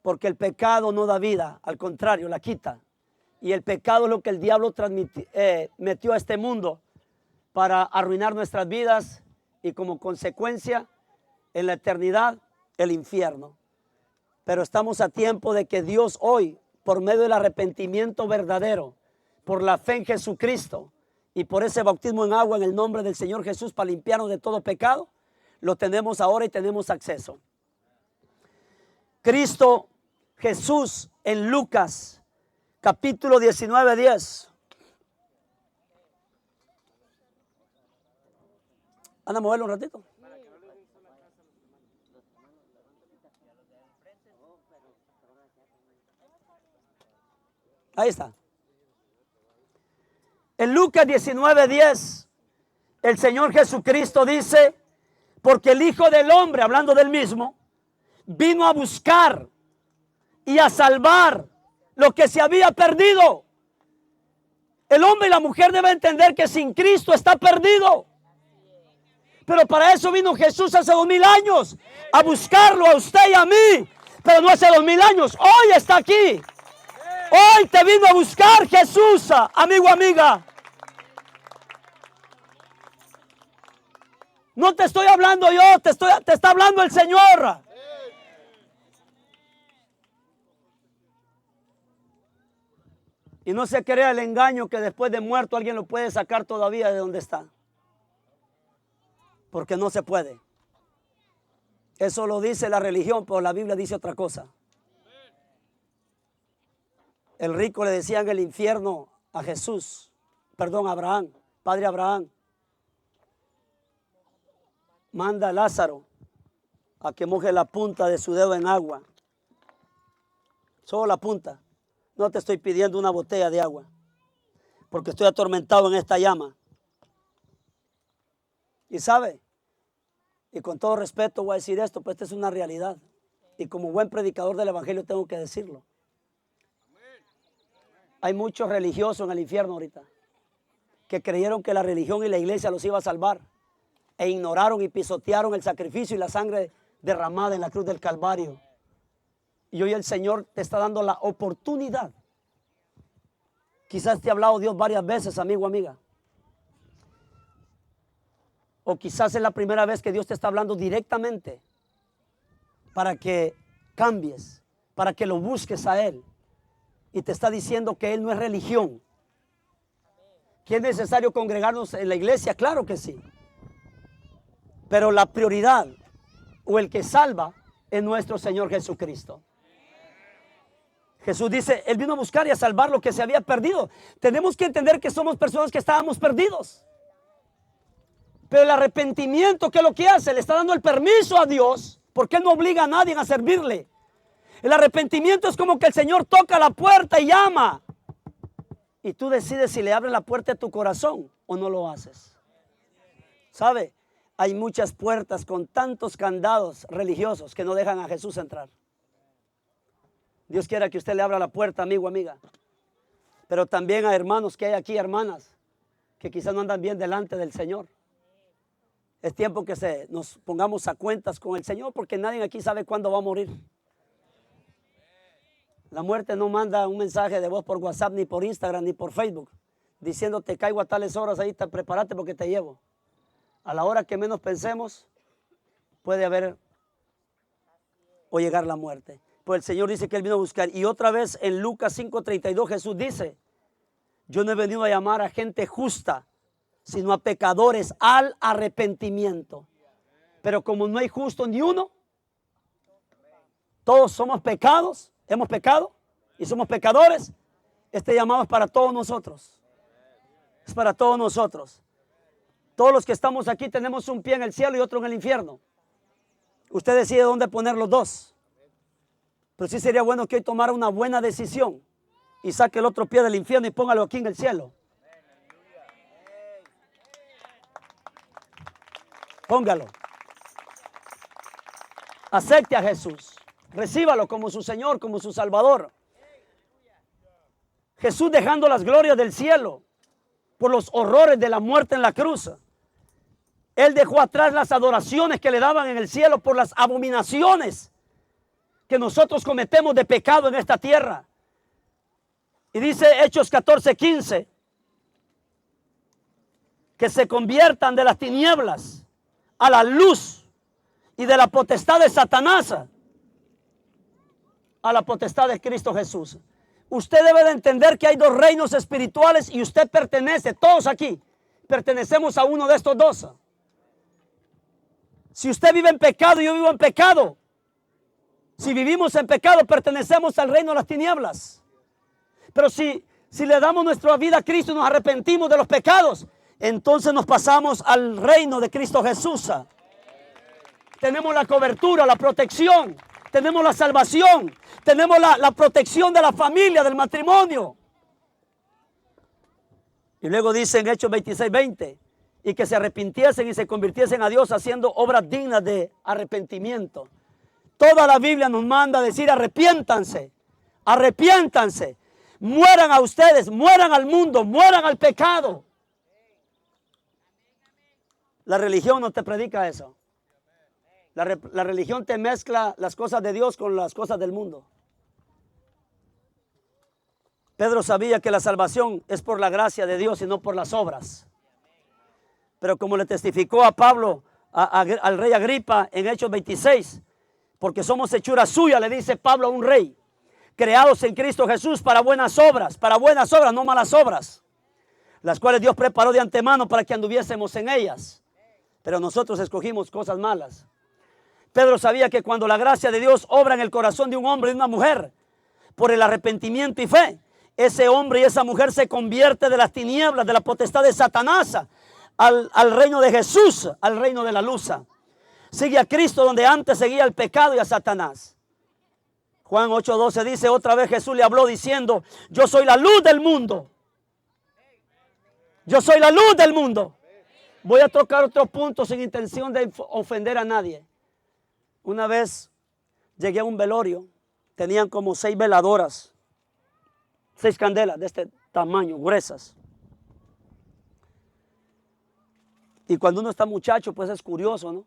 Porque el pecado no da vida, al contrario, la quita. Y el pecado es lo que el diablo metió a este mundo para arruinar nuestras vidas y como consecuencia en la eternidad el infierno. Pero estamos a tiempo de que Dios hoy, por medio del arrepentimiento verdadero, por la fe en Jesucristo y por ese bautismo en agua en el nombre del Señor Jesús para limpiarnos de todo pecado, lo tenemos ahora y tenemos acceso. Cristo Jesús en Lucas capítulo 19:10. Anda a moverlo un ratito. Ahí está. En Lucas 19:10, el Señor Jesucristo dice, porque el Hijo del Hombre, hablando del mismo, vino a buscar y a salvar lo que se había perdido. El hombre y la mujer deben entender que sin Cristo está perdido. Pero para eso vino Jesús hace 2000 años, a buscarlo a usted y a mí. Pero no hace 2000 años, hoy está aquí. Hoy te vino a buscar Jesús, amigo, amiga. No te estoy hablando yo, te está hablando el Señor. Y no se crea el engaño que después de muerto alguien lo puede sacar todavía de donde está. Porque no se puede. Eso lo dice la religión, pero la Biblia dice otra cosa. El rico le decía en el infierno a Jesús, perdón, a Abraham, padre Abraham, manda a Lázaro a que moje la punta de su dedo en agua. Solo la punta. No te estoy pidiendo una botella de agua, porque estoy atormentado en esta llama. Y sabe, y con todo respeto voy a decir esto, pues esta es una realidad. Y como buen predicador del evangelio tengo que decirlo. Hay muchos religiosos en el infierno ahorita que creyeron que la religión y la iglesia los iba a salvar e ignoraron y pisotearon el sacrificio y la sangre derramada en la cruz del Calvario. Y hoy el Señor te está dando la oportunidad. Quizás te ha hablado Dios varias veces, amigo, amiga. O quizás es la primera vez que Dios te está hablando directamente para que cambies, para que lo busques a Él. Y te está diciendo que Él no es religión. ¿Que es necesario congregarnos en la iglesia? Claro que sí. Pero la prioridad o el que salva es nuestro Señor Jesucristo. Jesús dice, Él vino a buscar y a salvar lo que se había perdido. Tenemos que entender que somos personas que estábamos perdidos. Pero el arrepentimiento, ¿qué es lo que hace? Le está dando el permiso a Dios, porque Él no obliga a nadie a servirle. El arrepentimiento es como que el Señor toca la puerta y llama. Y tú decides si le abres la puerta de tu corazón o no lo haces. ¿Sabe? Hay muchas puertas con tantos candados religiosos que no dejan a Jesús entrar. Dios quiera que usted le abra la puerta, amigo, amiga. Pero también a hermanos que hay aquí, hermanas, que quizás no andan bien delante del Señor. Es tiempo que nos pongamos a cuentas con el Señor, porque nadie aquí sabe cuándo va a morir. La muerte no manda un mensaje de voz por WhatsApp, ni por Instagram, ni por Facebook, diciéndote caigo a tales horas, ahí prepárate porque te llevo. A la hora que menos pensemos, puede haber o llegar la muerte. Pues el Señor dice que Él vino a buscar. Y otra vez en Lucas 5:32 Jesús dice, yo no he venido a llamar a gente justa, sino a pecadores al arrepentimiento. Pero como no hay justo ni uno, todos somos pecados, hemos pecado y somos pecadores. Este llamado es para todos nosotros. Es para todos nosotros. Todos los que estamos aquí tenemos un pie en el cielo y otro en el infierno. Usted decide dónde poner los dos. Pero sí sería bueno que hoy tomara una buena decisión y saque el otro pie del infierno y póngalo aquí en el cielo. Póngalo. Acepte a Jesús. Recíbalo como su Señor, como su Salvador. Jesús, dejando las glorias del cielo por los horrores de la muerte en la cruz, Él dejó atrás las adoraciones que le daban en el cielo por las abominaciones que nosotros cometemos de pecado en esta tierra. Y dice Hechos 14:15, que se conviertan de las tinieblas a la luz y de la potestad de Satanás a la potestad de Cristo Jesús. Usted debe de entender que hay dos reinos espirituales y usted pertenece, todos aquí, pertenecemos a uno de estos dos. Si usted vive en pecado, yo vivo en pecado. Si vivimos en pecado, pertenecemos al reino de las tinieblas. Pero si le damos nuestra vida a Cristo y nos arrepentimos de los pecados, entonces nos pasamos al reino de Cristo Jesús. Tenemos la cobertura, la protección, tenemos la salvación, tenemos la protección de la familia, del matrimonio. Y luego dice en Hechos 26:20, y que se arrepintiesen y se convirtiesen a Dios haciendo obras dignas de arrepentimiento. Toda la Biblia nos manda a decir arrepiéntanse, arrepiéntanse, mueran a ustedes, mueran al mundo, mueran al pecado. La religión no te predica eso. La religión te mezcla las cosas de Dios con las cosas del mundo. Pedro sabía que la salvación es por la gracia de Dios y no por las obras. Pero como le testificó a Pablo, al rey Agripa en Hechos 26, porque somos hechura suya, le dice Pablo a un rey, creados en Cristo Jesús para buenas obras, no malas obras, las cuales Dios preparó de antemano para que anduviésemos en ellas. Pero nosotros escogimos cosas malas. Pedro sabía que cuando la gracia de Dios obra en el corazón de un hombre y de una mujer, por el arrepentimiento y fe, ese hombre y esa mujer se convierte de las tinieblas, de la potestad de Satanás, al reino de Jesús, al reino de la luz. Sigue a Cristo donde antes seguía el pecado y a Satanás. Juan 8:12 dice, otra vez Jesús le habló diciendo, yo soy la luz del mundo. Yo soy la luz del mundo. Voy a tocar otro punto sin intención de ofender a nadie. Una vez llegué a un velorio, tenían como 6 veladoras, 6 candelas de este tamaño, gruesas. Y cuando uno está muchacho, pues es curioso, ¿no?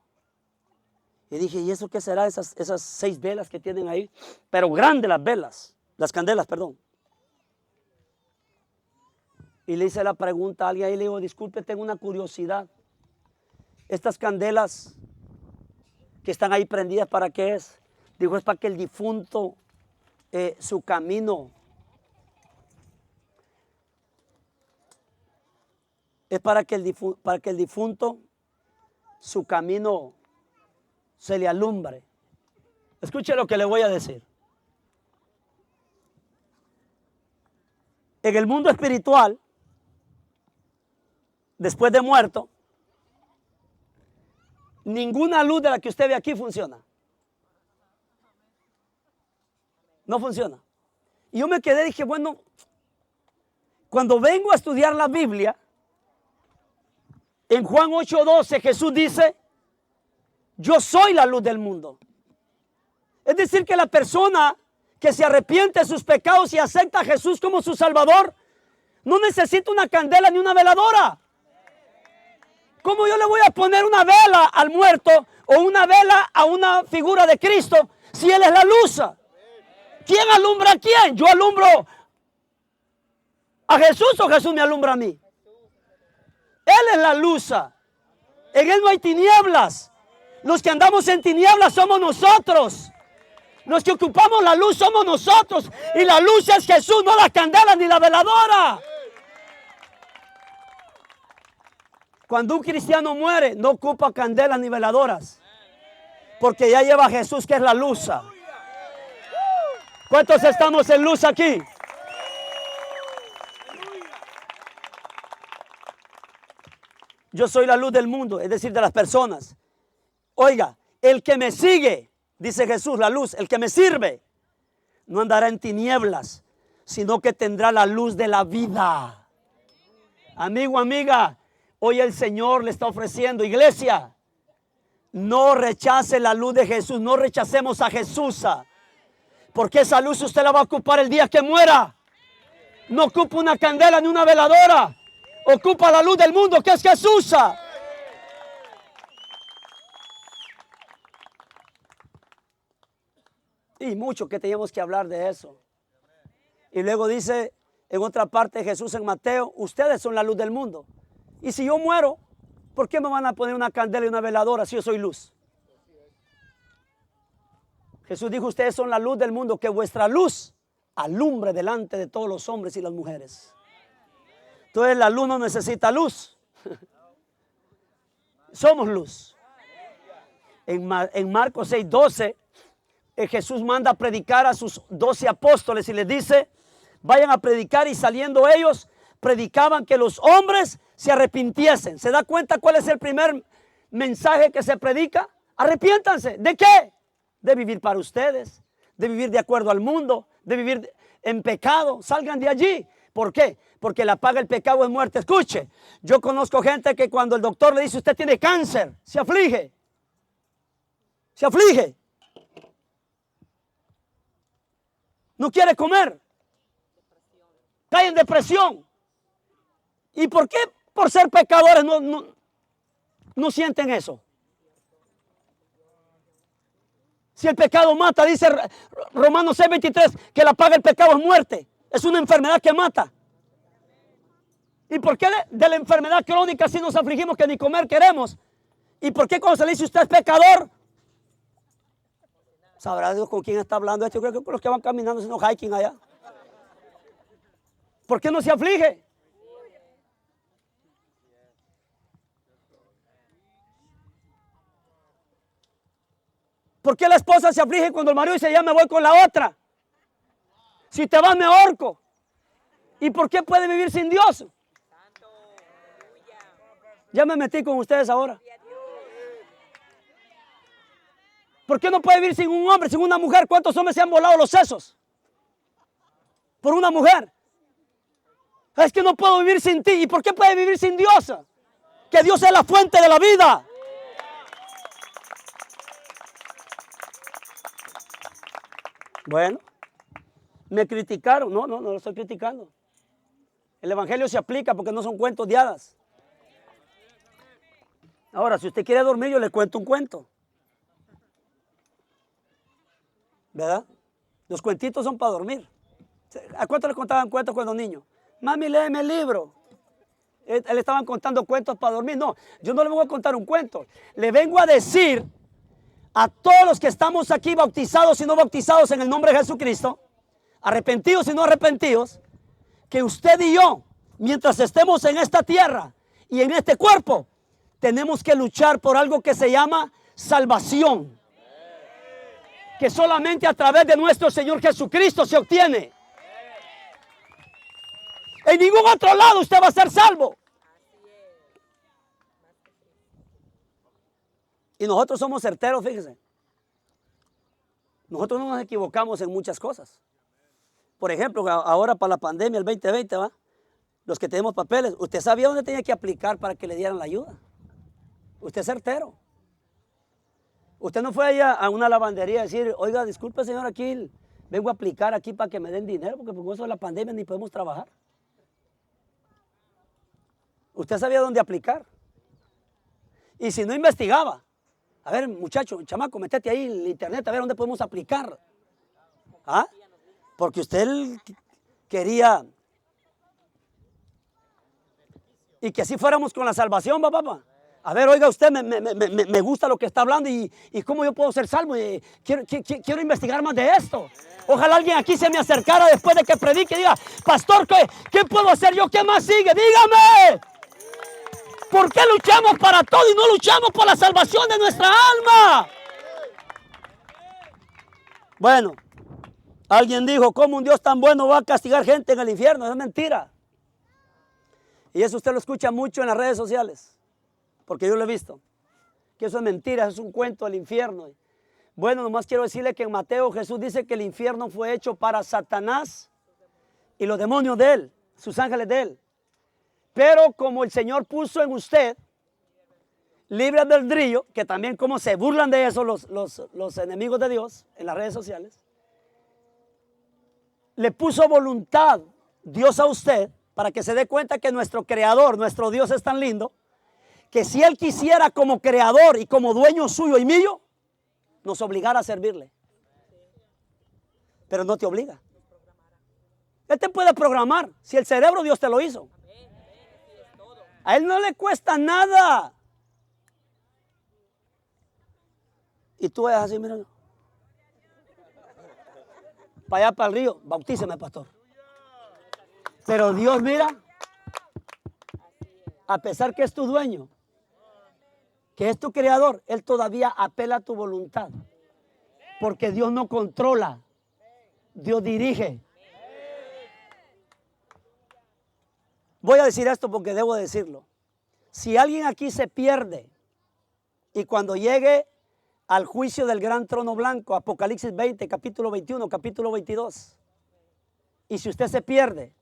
Y dije, ¿y eso qué será? Esas 6 velas que tienen ahí, pero grandes las velas, las candelas, perdón. Y le hice la pregunta a alguien ahí, le digo, disculpe, tengo una curiosidad. Estas candelas que están ahí prendidas, ¿para qué es? Dijo, es para que el difunto, su camino, es para que el difunto, su camino se le alumbre. Escuche lo que le voy a decir. En el mundo espiritual, después de muerto, ninguna luz de la que usted ve aquí funciona. No funciona. Y yo me quedé y dije, bueno, cuando vengo a estudiar la Biblia, en Juan 8:12 Jesús dice, yo soy la luz del mundo. Es decir, que la persona que se arrepiente de sus pecados y acepta a Jesús como su Salvador, no necesita una candela ni una veladora. ¿Cómo yo le voy a poner una vela al muerto o una vela a una figura de Cristo si Él es la luz? ¿Quién alumbra a quién? ¿Yo alumbro a Jesús o Jesús me alumbra a mí? Él es la luz. En Él no hay tinieblas. Los que andamos en tinieblas somos nosotros. Los que ocupamos la luz somos nosotros. Y la luz es Jesús, no la candela ni la veladora. Cuando un cristiano muere, no ocupa candelas ni veladoras. Porque ya lleva a Jesús, que es la luz. ¿Cuántos estamos en luz aquí? Yo soy la luz del mundo, es decir, de las personas. Oiga, el que me sigue, dice Jesús, la luz, el que me sirve, no andará en tinieblas, sino que tendrá la luz de la vida. Amigo, amiga, hoy el Señor le está ofreciendo, iglesia, no rechace la luz de Jesús, no rechacemos a Jesús, porque esa luz usted la va a ocupar el día que muera. No ocupa una candela ni una veladora, ocupa la luz del mundo, que es Jesús. Y mucho que tenemos que hablar de eso. Y luego dice En otra parte Jesús en Mateo, ustedes son la luz del mundo. Y si yo muero, ¿por qué me van a poner una candela y una veladora si yo soy luz? Jesús dijo, ustedes son la luz del mundo, que vuestra luz alumbre delante de todos los hombres y las mujeres. Entonces la luz no necesita luz. Somos luz. En Marcos 6:12, Jesús manda a predicar a sus 12 apóstoles y les dice, vayan a predicar, y saliendo ellos, predicaban que los hombres se arrepintiesen. ¿Se da cuenta cuál es el primer mensaje que se predica? Arrepiéntanse. ¿De qué? De vivir para ustedes, de vivir de acuerdo al mundo, de vivir en pecado. Salgan de allí. ¿Por qué? Porque la paga del pecado es muerte. Escuche, yo conozco gente que cuando el doctor le dice usted tiene cáncer, se aflige. Se aflige. No quiere comer. Cae en depresión. ¿Y por qué por ser pecadores no sienten eso? Si el pecado mata, dice Romanos 6:23, que la paga del pecado es muerte. Es una enfermedad que mata. ¿Y por qué de la enfermedad crónica si nos afligimos que ni comer queremos? ¿Y por qué cuando se le dice usted es pecador? Sabrá Dios con quién está hablando esto. Yo creo que con los que van caminando haciendo hiking allá. ¿Por qué no se aflige? ¿Por qué la esposa se aflige cuando el marido dice ya me voy con la otra? Si te vas me ahorco. ¿Y por qué puede vivir sin Dios? Ya me metí con ustedes ahora. ¿Por qué no puede vivir sin un hombre, sin una mujer? ¿Cuántos hombres se han volado los sesos? Por una mujer. Es que no puedo vivir sin ti. ¿Y por qué puede vivir sin Dios? Que Dios es la fuente de la vida. Bueno, me criticaron. No lo estoy criticando. El evangelio se aplica porque no son cuentos de hadas. Ahora, si usted quiere dormir, yo le cuento un cuento. ¿Verdad? Los cuentitos son para dormir. ¿A cuánto le contaban cuentos cuando niño? Mami, léeme el libro. Le estaban contando cuentos para dormir. No, yo no le vengo a contar un cuento. Le vengo a decir a todos los que estamos aquí, bautizados y no bautizados en el nombre de Jesucristo, arrepentidos y no arrepentidos, que usted y yo, mientras estemos en esta tierra y en este cuerpo, tenemos que luchar por algo que se llama salvación, que solamente a través de nuestro Señor Jesucristo se obtiene. En ningún otro lado usted va a ser salvo. Y nosotros somos certeros, fíjese. Nosotros no nos equivocamos en muchas cosas. Por ejemplo, ahora para la pandemia, el 2020, ¿va? Los que tenemos papeles, ¿usted sabía dónde tenía que aplicar para que le dieran la ayuda? Usted es certero. Usted no fue allá a una lavandería a decir, oiga, disculpe señor, aquí vengo a aplicar aquí para que me den dinero, porque por eso de la pandemia ni podemos trabajar. Usted sabía dónde aplicar. Y si no investigaba, a ver muchacho, chamaco, métete ahí en el internet a ver dónde podemos aplicar. ¿Ah? Porque usted quería. Y que así fuéramos con la salvación, papá. A ver, oiga, usted me gusta lo que está hablando y cómo yo puedo ser salvo. Y quiero investigar más de esto. Ojalá alguien aquí se me acercara después de que predique y diga, pastor, ¿qué puedo hacer yo? ¿Qué más sigue? Dígame. ¿Por qué luchamos para todo y no luchamos por la salvación de nuestra alma? Bueno, alguien dijo, ¿cómo un Dios tan bueno va a castigar gente en el infierno? Es mentira. Y eso usted lo escucha mucho en las redes sociales, porque yo lo he visto. Que eso es mentira, eso es un cuento del infierno. Bueno, nomás quiero decirle que en Mateo Jesús dice que el infierno fue hecho para Satanás y los demonios de él, sus ángeles de él. Pero como el Señor puso en usted libre albedrío, que también como se burlan de eso los enemigos de Dios en las redes sociales, le puso voluntad Dios a usted para que se dé cuenta que nuestro creador, nuestro Dios es tan lindo, que si Él quisiera como creador y como dueño suyo y mío, nos obligara a servirle. Pero no te obliga. Él te puede programar. Si el cerebro Dios te lo hizo. A Él no le cuesta nada. Y tú es así, mira. Para allá, para el río, bautíceme, pastor. Pero Dios, mira, a pesar que es tu dueño, que es tu creador, Él todavía apela a tu voluntad. Porque Dios no controla, Dios dirige. Voy a decir esto porque debo decirlo. Si alguien aquí se pierde y cuando llegue al juicio del gran trono blanco, Apocalipsis 20, capítulo 21, capítulo 22, y si usted se pierde,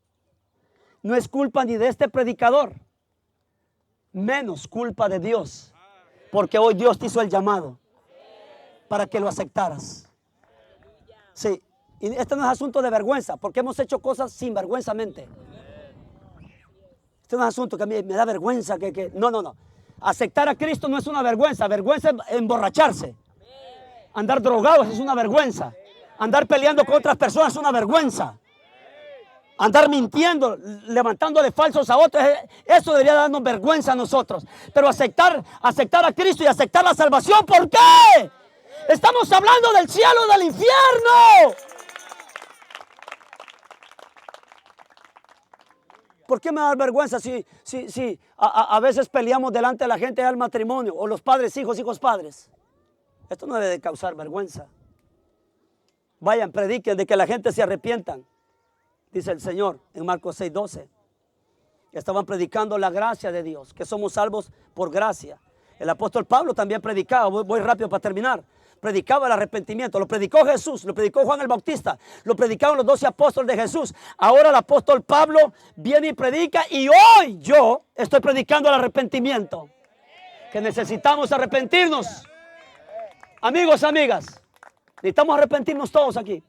no es culpa ni de este predicador, menos culpa de Dios, porque hoy Dios te hizo el llamado para que lo aceptaras. Sí, y esto no es asunto de vergüenza, porque hemos hecho cosas sinvergüenzamente. Este no es asunto que a mí me da vergüenza. No. Aceptar a Cristo no es una vergüenza. Vergüenza es emborracharse. Andar drogados es una vergüenza. Andar peleando con otras personas es una vergüenza. Andar mintiendo, levantándole falsos a otros, eso debería darnos vergüenza a nosotros. Pero aceptar a Cristo y aceptar la salvación, ¿por qué? Estamos hablando del cielo y del infierno. ¿Por qué me da vergüenza si a veces peleamos delante de la gente del matrimonio, o los padres, hijos, padres? Esto no debe de causar vergüenza. Vayan, prediquen de que la gente se arrepientan, dice el Señor en Marcos 6:12. Estaban predicando la gracia de Dios, que somos salvos por gracia. El apóstol Pablo también predicaba, voy rápido para terminar. Predicaba el arrepentimiento, lo predicó Jesús, lo predicó Juan el Bautista, lo predicaron los 12 apóstoles de Jesús. Ahora el apóstol Pablo viene y predica, y hoy yo estoy predicando el arrepentimiento. Que necesitamos arrepentirnos. Amigos, amigas, necesitamos arrepentirnos todos aquí.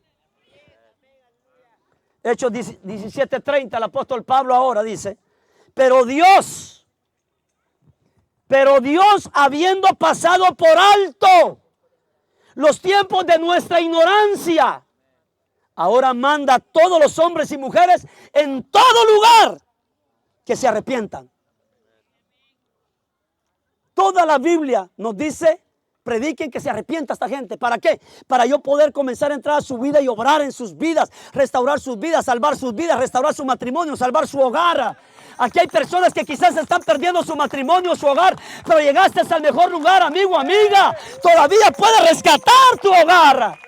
Hechos 17:30, el apóstol Pablo ahora dice, pero Dios, habiendo pasado por alto los tiempos de nuestra ignorancia, ahora manda a todos los hombres y mujeres en todo lugar que se arrepientan. Toda la Biblia nos dice, prediquen que se arrepienta esta gente. ¿Para qué? Para yo poder comenzar a entrar a su vida y obrar en sus vidas, restaurar sus vidas, salvar sus vidas, restaurar su matrimonio, salvar su hogar. Aquí hay personas que quizás están perdiendo su matrimonio, su hogar, pero llegaste al mejor lugar, amigo, amiga. Todavía puedes rescatar tu hogar.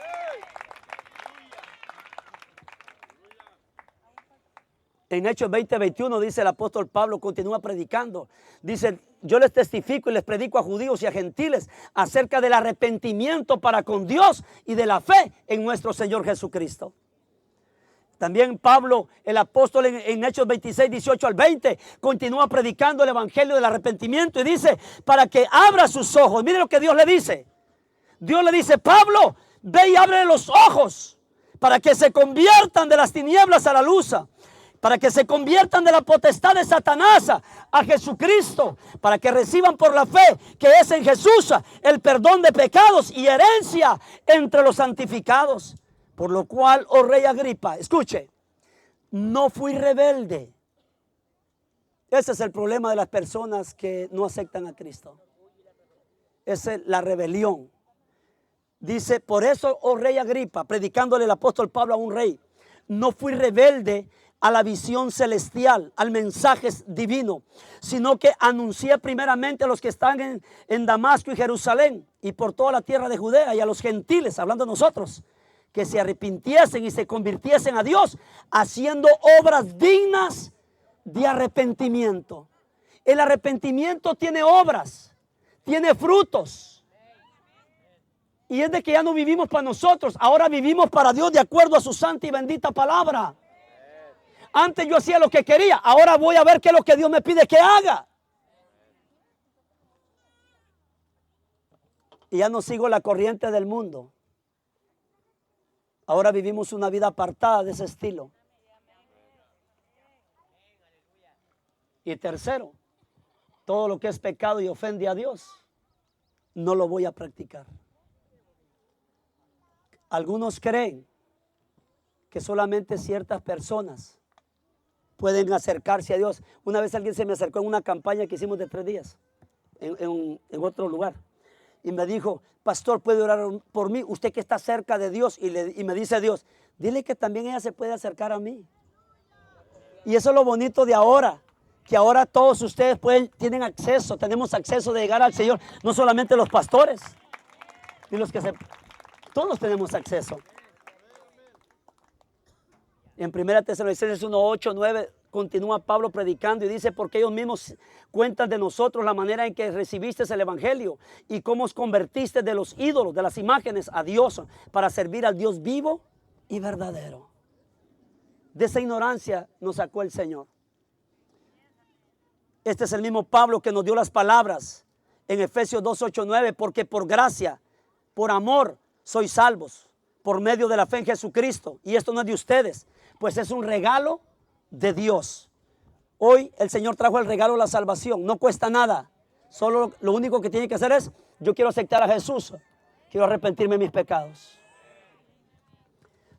En Hechos 20:21 dice el apóstol Pablo, continúa predicando. Dice, yo les testifico y les predico a judíos y a gentiles acerca del arrepentimiento para con Dios y de la fe en nuestro Señor Jesucristo. También Pablo, el apóstol, en Hechos 26:18-20, continúa predicando el evangelio del arrepentimiento y dice, para que abra sus ojos. Mire lo que Dios le dice. Dios le dice, Pablo, ve y abre los ojos para que se conviertan de las tinieblas a la luz, para que se conviertan de la potestad de Satanás a Jesucristo, para que reciban por la fe que es en Jesús el perdón de pecados y herencia entre los santificados. Por lo cual, oh rey Agripa, escuche, no fui rebelde. Ese es el problema de las personas que no aceptan a Cristo. Esa es la rebelión. Dice, por eso, oh rey Agripa, predicándole el apóstol Pablo a un rey, no fui rebelde a la visión celestial, al mensaje divino, sino que anuncié primeramente a los que están en Damasco y Jerusalén y por toda la tierra de Judea, y a los gentiles, hablando de nosotros, que se arrepintiesen y se convirtiesen a Dios, haciendo obras dignas de arrepentimiento. El arrepentimiento tiene obras, tiene frutos. Y es de que ya no vivimos para nosotros, ahora vivimos para Dios de acuerdo a su santa y bendita palabra. Antes yo hacía lo que quería, ahora voy a ver qué es lo que Dios me pide que haga. Y ya no sigo la corriente del mundo. Ahora vivimos una vida apartada de ese estilo. Y tercero, todo lo que es pecado y ofende a Dios, no lo voy a practicar. Algunos creen que solamente ciertas personas pueden acercarse a Dios. Una vez alguien se me acercó en una campaña que hicimos de 3 días en otro lugar y me dijo: pastor, ¿puede orar por mí? Usted que está cerca de Dios. Y me dice Dios: dile que también ella se puede acercar a mí. Y eso es lo bonito de ahora, que ahora todos ustedes tienen acceso, tenemos acceso de llegar al Señor, no solamente los pastores, y todos tenemos acceso. En 1 Tesalonicenses 1, 8, 9 continúa Pablo predicando y dice: porque ellos mismos cuentan de nosotros la manera en que recibiste el evangelio y cómo os convertiste de los ídolos, de las imágenes, a Dios, para servir al Dios vivo y verdadero. De esa ignorancia nos sacó el Señor. Este es el mismo Pablo que nos dio las palabras en Efesios 2, 8, 9: porque por gracia, por amor, sois salvos por medio de la fe en Jesucristo. Y esto no es de ustedes, pues es un regalo de Dios. Hoy el Señor trajo el regalo de la salvación. No cuesta nada. Solo lo único que tiene que hacer es: yo quiero aceptar a Jesús. Quiero arrepentirme de mis pecados.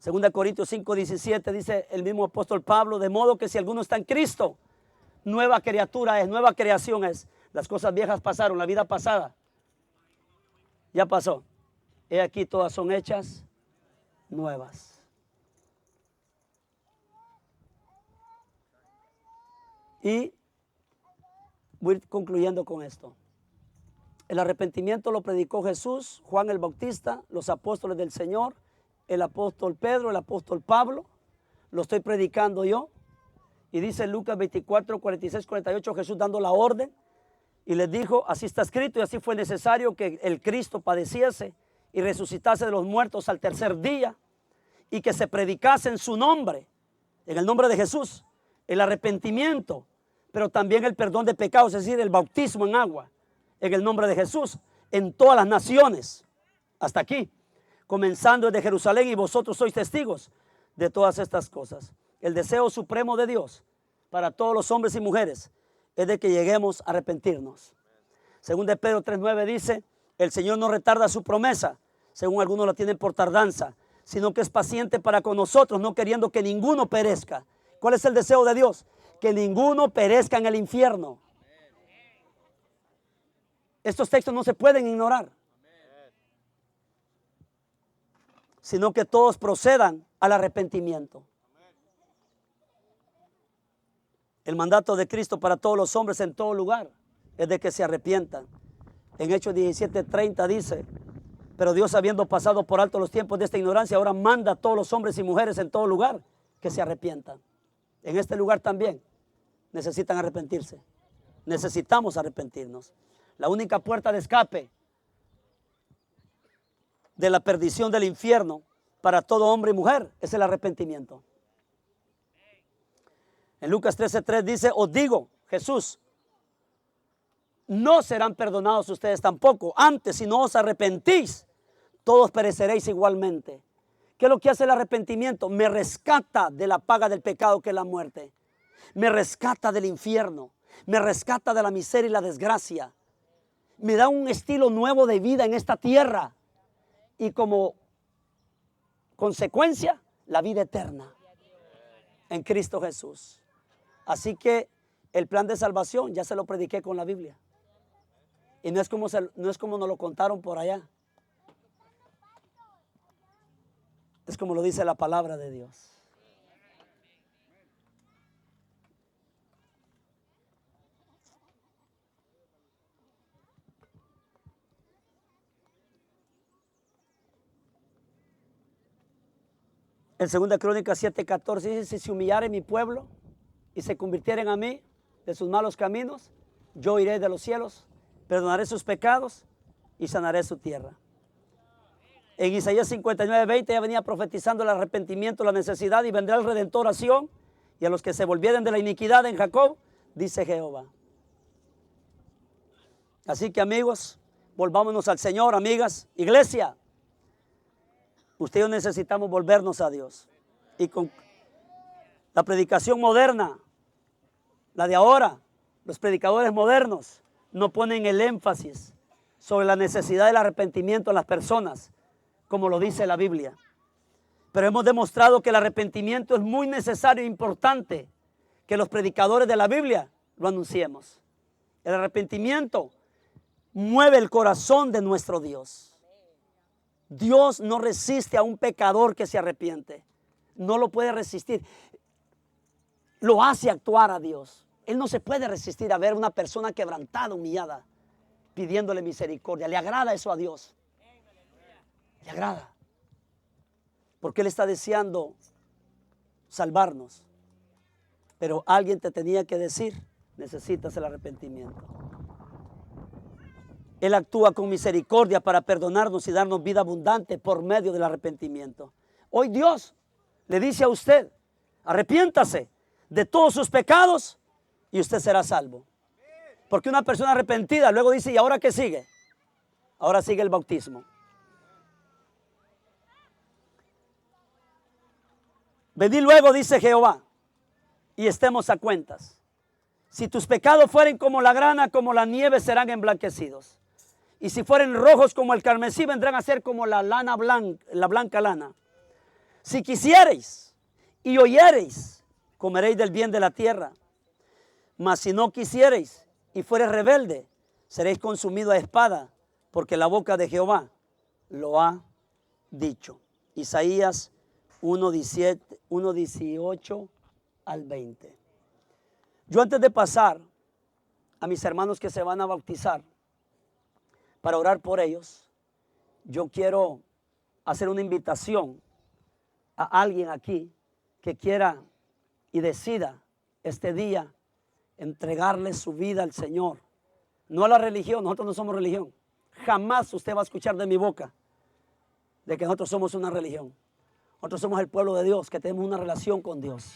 2 Corintios 5, 17 dice el mismo apóstol Pablo: de modo que si alguno está en Cristo, nueva criatura es, nueva creación es. Las cosas viejas pasaron, la vida pasada ya pasó. He aquí, todas son hechas nuevas. Y voy a ir concluyendo con esto. El arrepentimiento lo predicó Jesús, Juan el Bautista, los apóstoles del Señor, el apóstol Pedro, el apóstol Pablo. Lo estoy predicando yo. Y dice Lucas 24, 46, 48, Jesús dando la orden. Y les dijo: así está escrito, y así fue necesario que el Cristo padeciese y resucitase de los muertos al tercer día, y que se predicase en su nombre, en el nombre de Jesús, el arrepentimiento, pero también el perdón de pecados, es decir, el bautismo en agua, en el nombre de Jesús, en todas las naciones, hasta aquí, comenzando desde Jerusalén, y vosotros sois testigos de todas estas cosas. El deseo supremo de Dios para todos los hombres y mujeres es de que lleguemos a arrepentirnos. Según de Pedro 3:9 dice: el Señor no retarda su promesa, según algunos la tienen por tardanza, sino que es paciente para con nosotros, no queriendo que ninguno perezca. ¿Cuál es el deseo de Dios? Que ninguno perezca en el infierno. Estos textos no se pueden ignorar, sino que todos procedan al arrepentimiento. El mandato de Cristo para todos los hombres en todo lugar es de que se arrepientan. En Hechos 17:30 dice: pero Dios, habiendo pasado por alto los tiempos de esta ignorancia, ahora manda a todos los hombres y mujeres en todo lugar que se arrepientan. En este lugar también necesitan arrepentirse. Necesitamos arrepentirnos. La única puerta de escape de la perdición del infierno para todo hombre y mujer es el arrepentimiento. En Lucas 13:3 dice: os digo, Jesús, no serán perdonados ustedes tampoco. Antes, si no os arrepentís, todos pereceréis igualmente. ¿Qué es lo que hace el arrepentimiento? Me rescata de la paga del pecado, que es la muerte. Me rescata del infierno. Me rescata de la miseria y la desgracia. Me da un estilo nuevo de vida en esta tierra. Y como consecuencia, la vida eterna en Cristo Jesús. Así que el plan de salvación ya se lo prediqué con la Biblia. Y no es como nos lo contaron por allá. Es como lo dice la palabra de Dios. En 2 Crónicas 7:14 dice: si se humillare mi pueblo y se convirtieren a mí de sus malos caminos, yo iré de los cielos, perdonaré sus pecados y sanaré su tierra. En Isaías 59:20 ya venía profetizando el arrepentimiento, la necesidad, y vendrá el Redentor a Sión, y a los que se volvieren de la iniquidad en Jacob, dice Jehová. Así que, amigos, volvámonos al Señor. Amigas, iglesia, usted y yo necesitamos volvernos a Dios. Y con la predicación moderna, la de ahora, los predicadores modernos no ponen el énfasis sobre la necesidad del arrepentimiento en las personas, como lo dice la Biblia. Pero hemos demostrado que el arrepentimiento es muy necesario e importante que los predicadores de la Biblia lo anunciemos. El arrepentimiento mueve el corazón de nuestro Dios. Dios no resiste a un pecador que se arrepiente. No lo puede resistir. Lo hace actuar a Dios. Él no se puede resistir a ver una persona quebrantada, humillada, pidiéndole misericordia. Le agrada eso a Dios. Le agrada. Porque Él está deseando salvarnos. Pero alguien te tenía que decir, necesitas el arrepentimiento. Él actúa con misericordia para perdonarnos y darnos vida abundante por medio del arrepentimiento. Hoy Dios le dice a usted, arrepiéntase de todos sus pecados y usted será salvo. Porque una persona arrepentida luego dice, ¿y ahora qué sigue? Ahora sigue el bautismo. Venid luego, dice Jehová, y estemos a cuentas. Si tus pecados fueren como la grana, como la nieve, serán emblanquecidos. Y si fueren rojos como el carmesí, vendrán a ser como la lana blanca, la blanca lana. Si quisiereis y oyereis, comeréis del bien de la tierra. Mas si no quisiereis y fuereis rebelde, seréis consumidos a espada, porque la boca de Jehová lo ha dicho. Isaías 1:18 al 20. Yo antes de pasar a mis hermanos que se van a bautizar, para orar por ellos, yo quiero hacer una invitación a alguien aquí que quiera y decida este día entregarle su vida al Señor. No a la religión, nosotros no somos religión. Jamás usted va a escuchar de mi boca de que nosotros somos una religión. Nosotros somos el pueblo de Dios, que tenemos una relación con Dios.